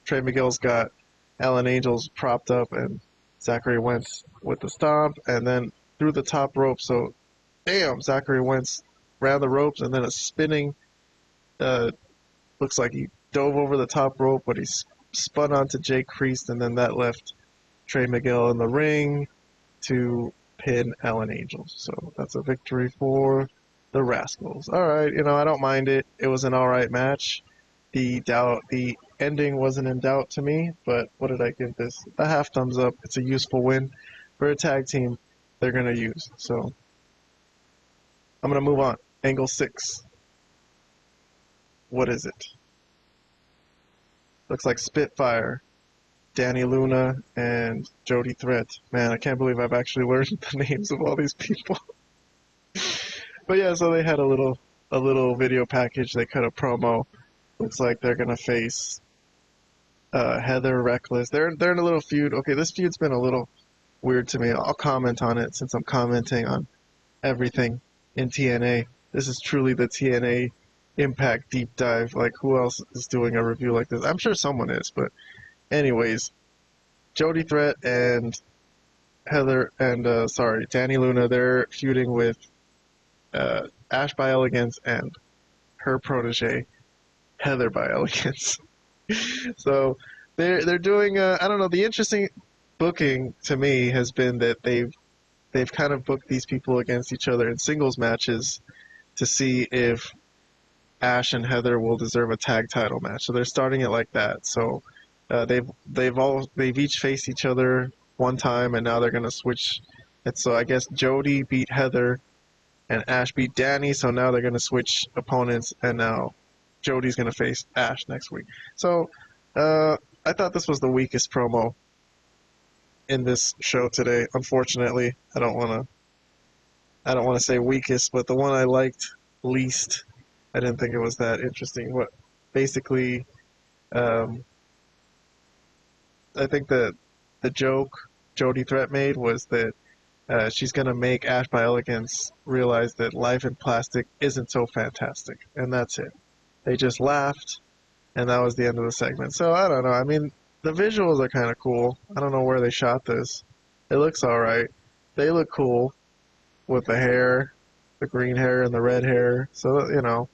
Trey Miguel's got Alan Angels propped up and Zachary Wentz with the stomp, and then through the top rope. So, damn, Zachary Wentz ran the ropes, and then a spinning, looks like he dove over the top rope, but he spun onto Jake Priest, and then that left Trey Miguel in the ring to pin Alan Angels. So that's a victory for the Rascals. All right, I don't mind it. It was an all right match. The ending wasn't in doubt to me, but what did I give this? A half thumbs up. It's a useful win. for a tag team they're going to use. So I'm going to move on. Angle 6. What is it? Looks like Spitfire, Danny Luna, and Jody Threat. Man, I can't believe I've actually learned the names of all these people. But yeah, so they had a little video package. They cut a promo. Looks like they're gonna face Heather, Reckless. They're in a little feud. Okay, this feud's been a little weird to me. I'll comment on it since I'm commenting on everything in TNA. This is truly the TNA impact deep dive. Like, who else is doing a review like this? I'm sure someone is, but anyways, Jody Threat and Heather and Danny Luna, they're feuding with Ash by Elegance and her protege Heather by Elegance. So they're doing I don't know, the interesting booking to me has been that they've kind of booked these people against each other in singles matches to see if Ash and Heather will deserve a tag title match. So they're starting it like that. So they've each faced each other one time, and now they're gonna switch. And so I guess Jody beat Heather, and Ash beat Danny. So now they're gonna switch opponents, and now Jody's gonna face Ash next week. So I thought this was the weakest promo in this show today. Unfortunately, I don't want to say weakest, but the one I liked least. I didn't think it was that interesting. What basically, I think the joke Jody Threat made was that she's gonna make Ash by Elegance realize that life in plastic isn't so fantastic, and that's it. They just laughed, and that was the end of the segment. So I don't know. I mean, the visuals are kind of cool. I don't know where they shot this. It looks all right. They look cool with the hair, the green hair and the red hair. So you know.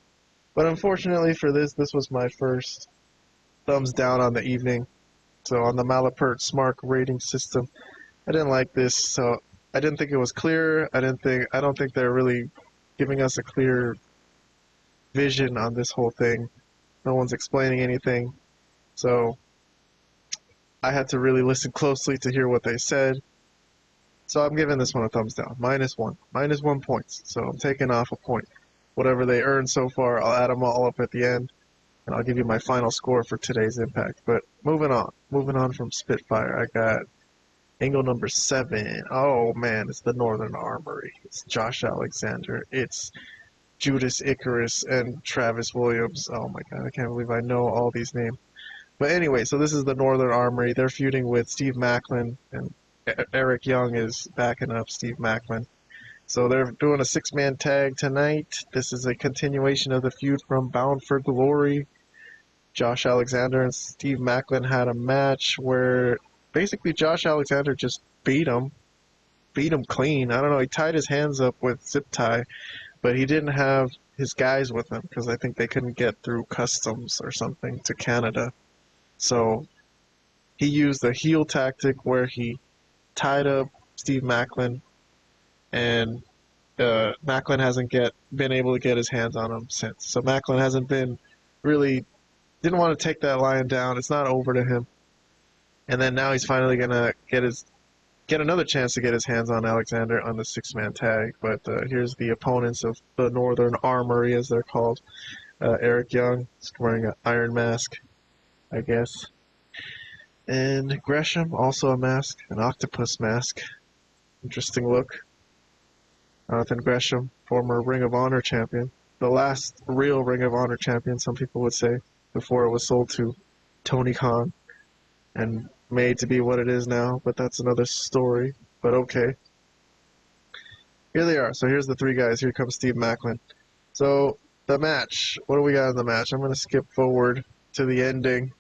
But unfortunately for this was my first thumbs down on the evening. So on the Malapert Smart rating system, I didn't like this. So I didn't think it was clear. I don't think they're really giving us a clear vision on this whole thing. No one's explaining anything. So I had to really listen closely to hear what they said. So I'm giving this one a thumbs down. -1. -1 points. So I'm taking off a point. Whatever they earned so far, I'll add them all up at the end, and I'll give you my final score for today's Impact. But moving on from Spitfire, I got angle number 7. Oh man, it's the Northern Armory. It's Josh Alexander. It's Judas Icarus and Travis Williams. Oh my god, I can't believe I know all these names. But anyway, so this is the Northern Armory. They're feuding with Steve Macklin, and Eric Young is backing up Steve Macklin. So they're doing a 6-man tag tonight. This is a continuation of the feud from Bound for Glory. Josh Alexander and Steve Macklin had a match where basically Josh Alexander just beat him clean. I don't know, he tied his hands up with zip tie, but he didn't have his guys with him because I think they couldn't get through customs or something to Canada. So he used the heel tactic where he tied up Steve Macklin, and Macklin hasn't been able to get his hands on him since. So Macklin hasn't been really, didn't want to take that lion down. It's not over to him. And then now he's finally gonna get another chance to get his hands on Alexander on the 6-man tag. But here's the opponents of the Northern Armory, as they're called. Eric Young is wearing an iron mask, I guess. And Gresham, also a mask, an octopus mask. Interesting look. Jonathan Gresham, former Ring of Honor champion. The last real Ring of Honor champion, some people would say, before it was sold to Tony Khan and made to be what it is now, but that's another story. But okay. Here they are. So here's the 3 guys. Here comes Steve Macklin. So the match. What do we got in the match? I'm going to skip forward to the ending.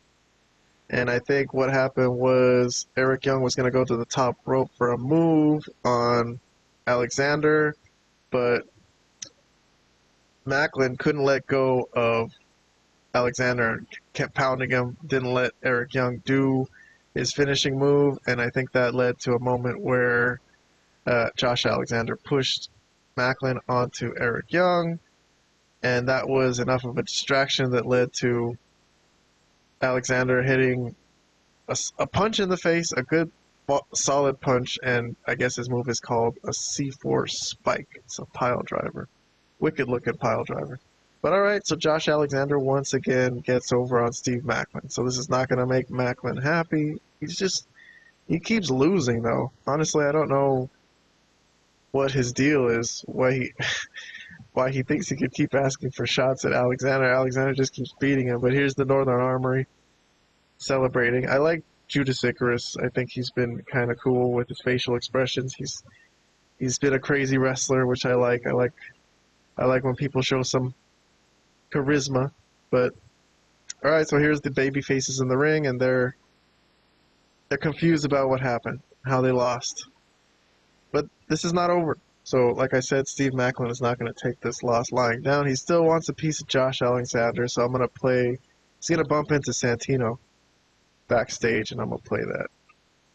And I think what happened was Eric Young was going to go to the top rope for a move on Alexander, but Macklin couldn't let go of Alexander and kept pounding him, didn't let Eric Young do his finishing move, and I think that led to a moment where Josh Alexander pushed Macklin onto Eric Young, and that was enough of a distraction that led to Alexander hitting a punch in the face, a good solid punch, and I guess his move is called a C4 spike. It's a pile driver. Wicked looking pile driver. But alright, so Josh Alexander once again gets over on Steve Macklin. So this is not going to make Macklin happy. He keeps losing though. Honestly, I don't know what his deal is, why he thinks he could keep asking for shots at Alexander. Alexander just keeps beating him. But here's the Northern Armory celebrating. I like Judas Icarus. I think he's been kind of cool with his facial expressions. He's been a crazy wrestler, which I like. I like when people show some charisma. But all right, so here's the baby faces in the ring, and they're confused about what happened, how they lost. But this is not over. So, like I said, Steve Macklin is not going to take this loss lying down. He still wants a piece of Josh Alexander, so I'm going to play. He's going to bump into Santino backstage, and I'm going to play that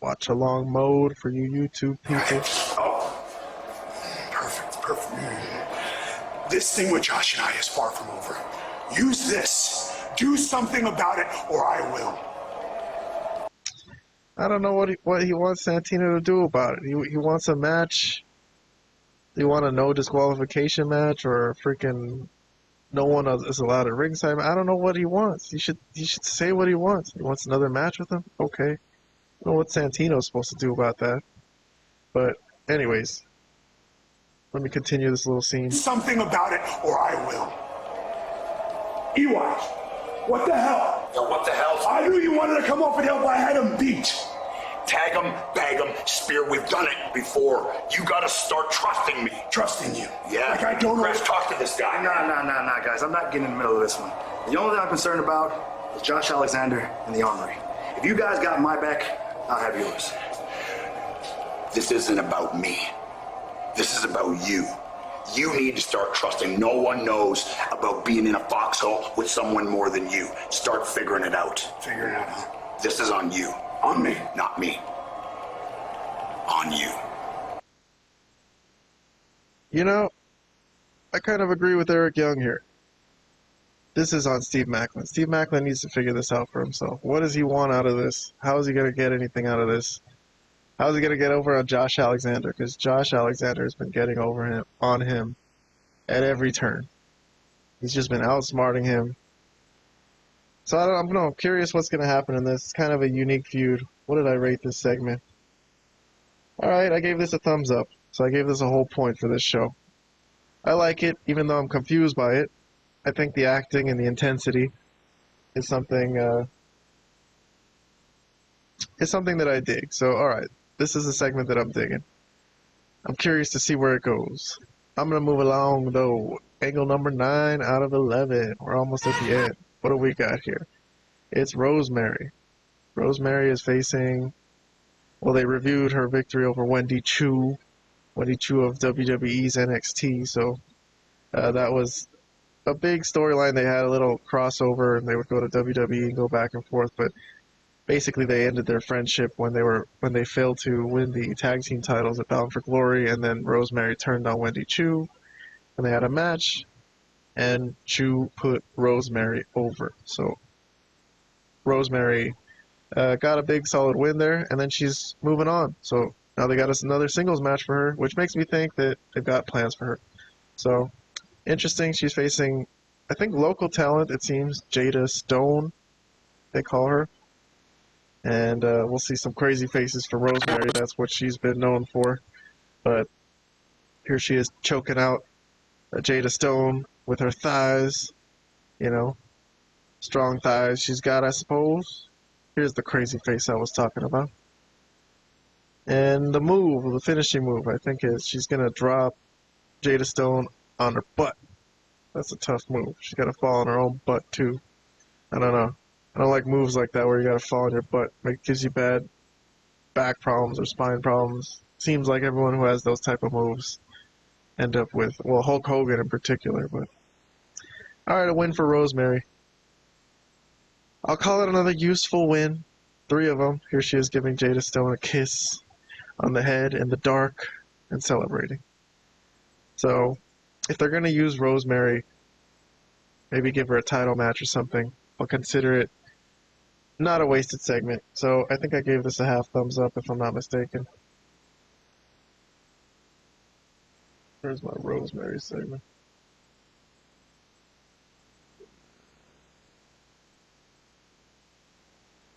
watch along mode for you YouTube people. Oh, perfect. This thing with Josh and I is far from over. Use this. Do something about it, or I will. I don't know what he wants Santino to do about it. He wants a match. Do you want a no disqualification match, or freaking no one is allowed at ringside? I don't know what he wants. He should say what he wants. He wants another match with him? Okay. I don't know what Santino's supposed to do about that. But anyways, let me continue this little scene. Something about it, or I will. Ewok, what the hell? Yo, what the hell? I knew you wanted to come up and help. I had him beat. Tag him, bag him, spear. We've done it before. You gotta start trusting me. Trusting you. Yeah. Like I don't know. Chris, talk to this guy. Nah, guys. I'm not getting in the middle of this one. The only thing I'm concerned about is Josh Alexander and the Armory. If you guys got my back, I'll have yours. This isn't about me. This is about you. You need to start trusting. No one knows about being in a foxhole with someone more than you. Start figuring it out. Figure it out, huh? This is on you. On me. Not me. On you. You know, I kind of agree with Eric Young here. This is on Steve Macklin. Steve Macklin needs to figure this out for himself. What does he want out of this? How is he going to get anything out of this? How is he going to get over on Josh Alexander? Because Josh Alexander has been getting over on him at every turn. He's just been outsmarting him. So I'm curious what's going to happen in this. It's kind of a unique feud. What did I rate this segment? Alright, I gave this a thumbs up. So I gave this a whole point for this show. I like it, even though I'm confused by it. I think the acting and the intensity is something that I dig. So, alright, this is a segment that I'm digging. I'm curious to see where it goes. I'm going to move along, though. Angle number 9 out of 11. We're almost at the end. What do we got here? It's Rosemary. Rosemary is facing... Well, they reviewed her victory over Wendy Chu. Wendy Chu of WWE's NXT. So, that was a big storyline. They had a little crossover, and they would go to WWE and go back and forth, but basically they ended their friendship when they failed to win the tag team titles at Bound for Glory, and then Rosemary turned on Wendy Chu, and they had a match, and Chu put Rosemary over. So Rosemary got a big solid win there, and then she's moving on. So now they got us another singles match for her, which makes me think that they've got plans for her. So interesting. She's facing, I think, local talent, it seems. Jada Stone, they call her. And we'll see some crazy faces for Rosemary. That's what she's been known for. But here she is choking out Jada Stone with her thighs. You know, strong thighs she's got, I suppose. Here's the crazy face I was talking about. And the move, the finishing move, I think is she's going to drop Jada Stone on her butt. That's a tough move. She's got to fall on her own butt, too. I don't know. I don't like moves like that where you got to fall on your butt. It gives you bad back problems or spine problems. Seems like everyone who has those type of moves end up with, well, Hulk Hogan in particular. But all right, a win for Rosemary. I'll call it another useful win. 3 of them. Here she is giving Jada Stone a kiss on the head in the dark and celebrating. So if they're going to use Rosemary, maybe give her a title match or something. I'll consider it not a wasted segment. So I think I gave this a half thumbs up if I'm not mistaken. Where's my Rosemary segment?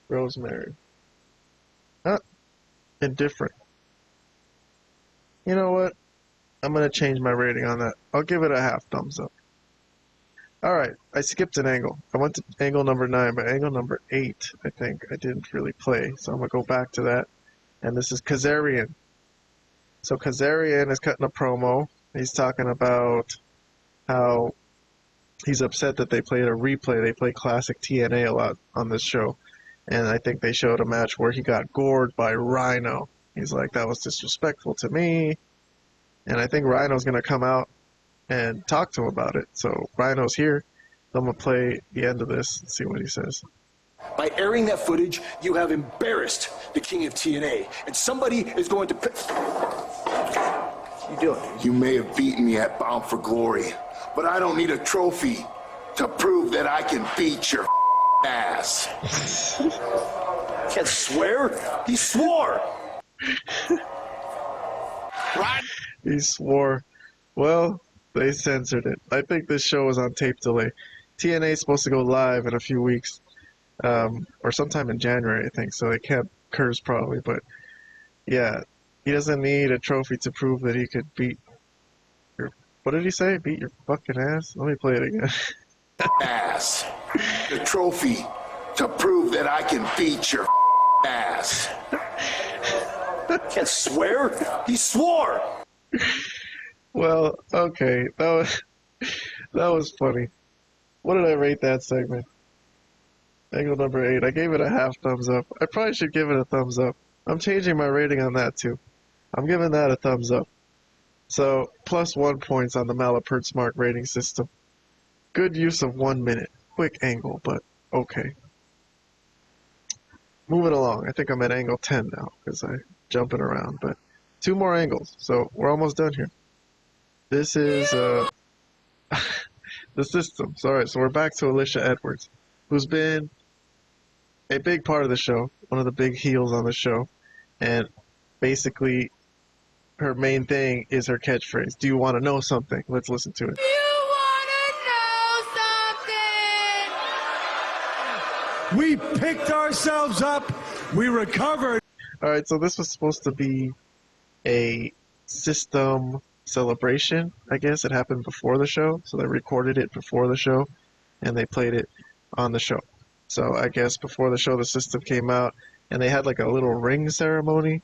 Rosemary. Indifferent. You know what? I'm going to change my rating on that. I'll give it a half thumbs up. Alright, I skipped an angle. I went to angle number 9, but angle number 8, I think, I didn't really play. So I'm going to go back to that. And this is Kazarian. So Kazarian is cutting a promo. He's talking about how he's upset that they played a replay. They play classic TNA a lot on this show. And I think they showed a match where he got gored by Rhino. He's like, that was disrespectful to me. And I think Rhino's going to come out and talk to him about it. So Rhino's here. I'm going to play the end of this and see what he says. By airing that footage, you have embarrassed the king of TNA. And somebody is going to... You doing? You may have beaten me at Bound for Glory, but I don't need a trophy to prove that I can beat your ass. Can't swear? He swore! Right? He swore. Well, they censored it. I think this show is on tape delay. TNA is supposed to go live in a few weeks, or sometime in January, I think, so they can't curse probably, but yeah, he doesn't need a trophy to prove that he could beat your, what did he say? Beat your fucking ass? Let me play it again. Ass. The trophy to prove that I can beat your ass. Can't swear? He swore! Well, okay, that was funny. What did I rate that segment? Angle number 8. I gave it a half thumbs up. I probably should give it a thumbs up. I'm changing my rating on that too. I'm giving that a thumbs up. So, +1 points on the Malapert Smart rating system. Good use of 1 minute. Quick angle, but okay. Moving along. I think I'm at angle 10 now because I'm jumping around, but 2 more angles. So, we're almost done here. This is the system. Sorry, so we're back to Alicia Edwards, who's been a big part of the show, one of the big heels on the show, and basically her main thing is her catchphrase. Do you want to know something? Let's listen to it. You wanna know something? We picked ourselves up. We recovered. All right, so this was supposed to be a system celebration, I guess. It happened before the show, so they recorded it before the show, and they played it on the show. So I guess before the show, the system came out, and they had like a little ring ceremony.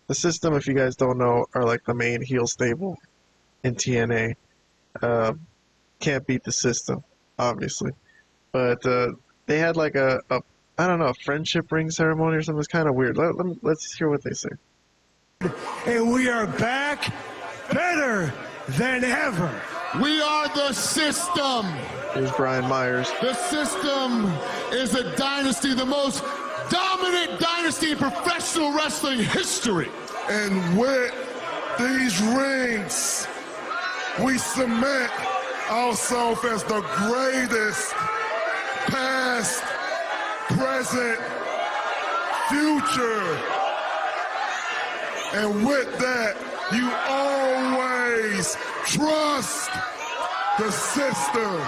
The system, if you guys don't know, are like the main heel stable in TNA. Can't beat the system, obviously. But they had like a I don't know, a friendship ring ceremony or something. It's kind of weird. Let's hear what they say. And we are back better than ever. We are the system. Here's Brian Myers. The system is a dynasty, the most dominant dynasty in professional wrestling history. And with these rings, we cement ourselves as the greatest past, present, future. And with that, you always trust the system.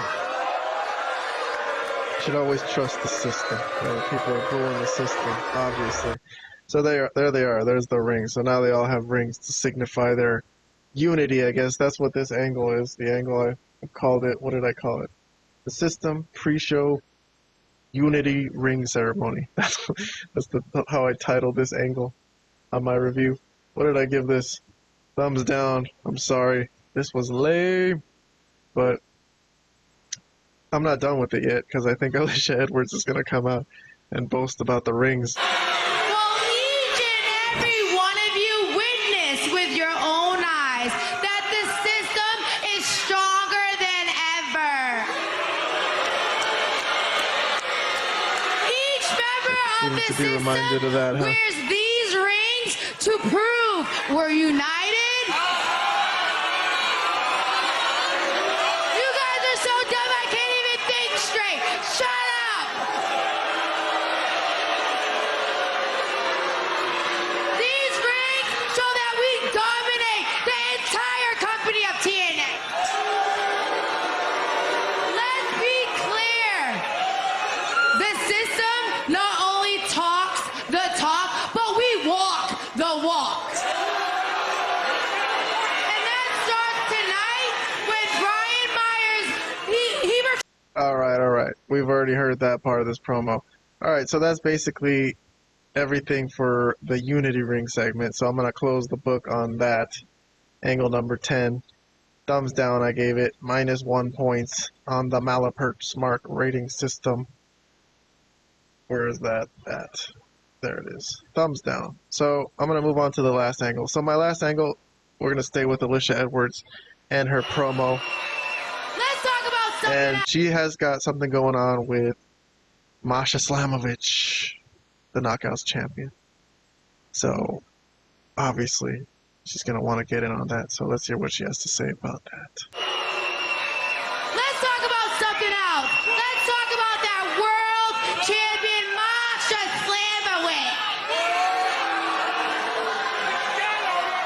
You should always trust the system. People are booing the system, obviously. So there they are. There's the rings. So now they all have rings to signify their unity, I guess. That's what this angle is. The angle I called it. What did I call it? The system pre-show unity ring ceremony. That's how I titled this angle on my review. What did I give this? Thumbs down. I'm sorry. This was lame. But I'm not done with it yet because I think Alicia Edwards is going to come out and boast about the rings. Well, each and every one of you witnessed with your own eyes that the system is stronger than ever. Each member of the Seems to be reminded of system that, huh? wears these rings to prove we're united. You guys are so dumb I can't even think straight. Shut up! And that starts tonight when Brian Myers, he Alright. We've already heard that part of this promo. Alright, so that's basically everything for the Unity Ring segment. So I'm going to close the book on that. Angle number 10. Thumbs down, I gave it. -1 points on the Malapert Smart rating system. Where is that at? There it is. Thumbs down. So I'm going to move on to the last angle. So my last angle, we're going to stay with Alicia Edwards and her promo. let's talk about something And she has got something going on with Masha Slamovich, the Knockouts champion. So, obviously, she's going to want to get in on that. So let's hear what she has to say about that. Let's talk about something else. Let's talk about that world champion Masha Slamovich.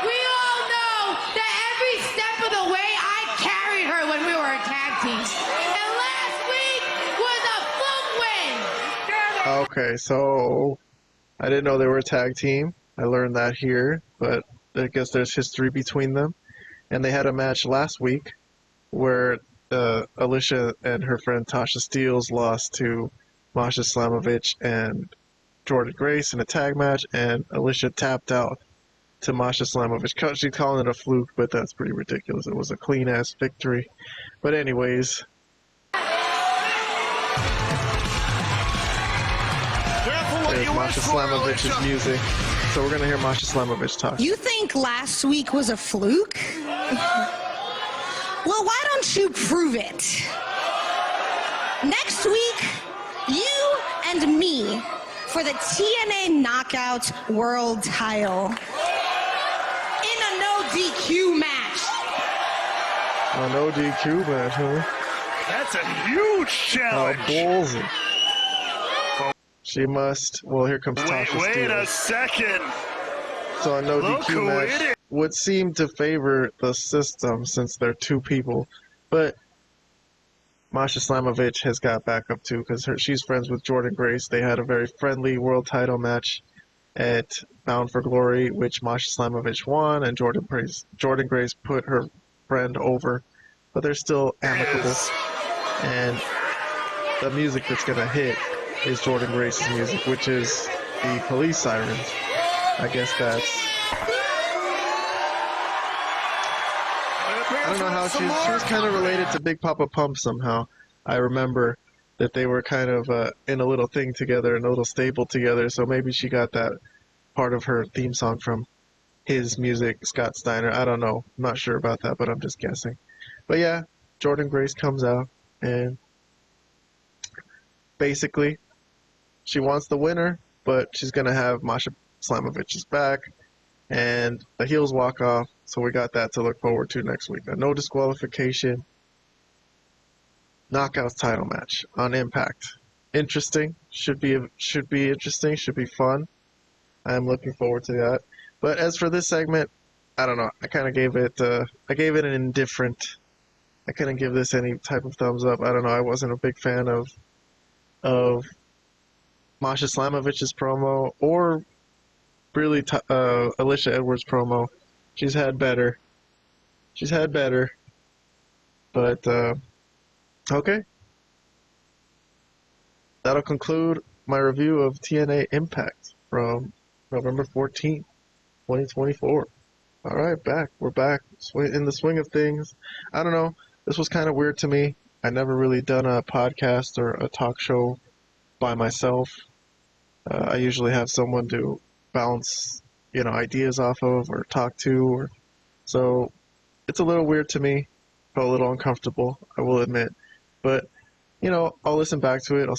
We all know that every step of the way I carried her when we were a tag team. And last week was a fluke win. Okay, so I didn't know they were a tag team. I learned that here, but I guess there's history between them. And they had a match last week where Alicia and her friend Tasha Steelz lost to Masha Slamovich and Jordynne Grace in a tag match, and Alicia tapped out to Masha Slamovich. She's calling it a fluke, but that's pretty ridiculous. It was a clean-ass victory. But anyways, there's Masha Slamovich's music. So we're going to hear Masha Slamovich talk. You think last week was a fluke? Well, why don't you prove it? Next week, you and me for the TNA Knockouts World title in a no DQ match. A no DQ match, huh? That's a huge How challenge. ballsy. She must. Well, here comes Tasha Wait a Steelz. second. So a no Look DQ who it match is. would seem to favor the system since they're two people, but Masha Slamovich has got backup too because she's friends with Jordynne Grace. They had a very friendly world title match at Bound for Glory, which Masha Slamovich won, and Jordynne Grace put her friend over, but they're still amicable. And the music that's gonna hit is Jordynne Grace's music, which is the police sirens. I guess that's. I don't know how she was kind of related to Big Papa Pump somehow. I remember that they were kind of in a little thing together, in a little stable together, so maybe she got that part of her theme song from his music, Scott Steiner. I don't know. I'm not sure about that, but I'm just guessing. But yeah, Jordynne Grace comes out, and basically, she wants the winner, but she's going to have Masha Slamovich's back, and the heels walk off, so we got that to look forward to next week. A no disqualification Knockouts title match on Impact. Interesting. Should be interesting. Should be fun. I'm looking forward to that. But as for this segment, I don't know. I kind of gave it. I gave it an indifferent. I couldn't give this any type of thumbs up. I don't know. I wasn't a big fan of Masha Slamovich's promo or really Alicia Edwards' promo. She's had better. But okay. That'll conclude my review of TNA Impact from November 14th, 2024. All right, we're back in the swing of things. I don't know. This was kind of weird to me. I never really done a podcast or a talk show by myself. I usually have someone to bounce, ideas off of or talk to, so it's a little weird to me. Felt a little uncomfortable, I will admit, but I'll listen back to it. I'll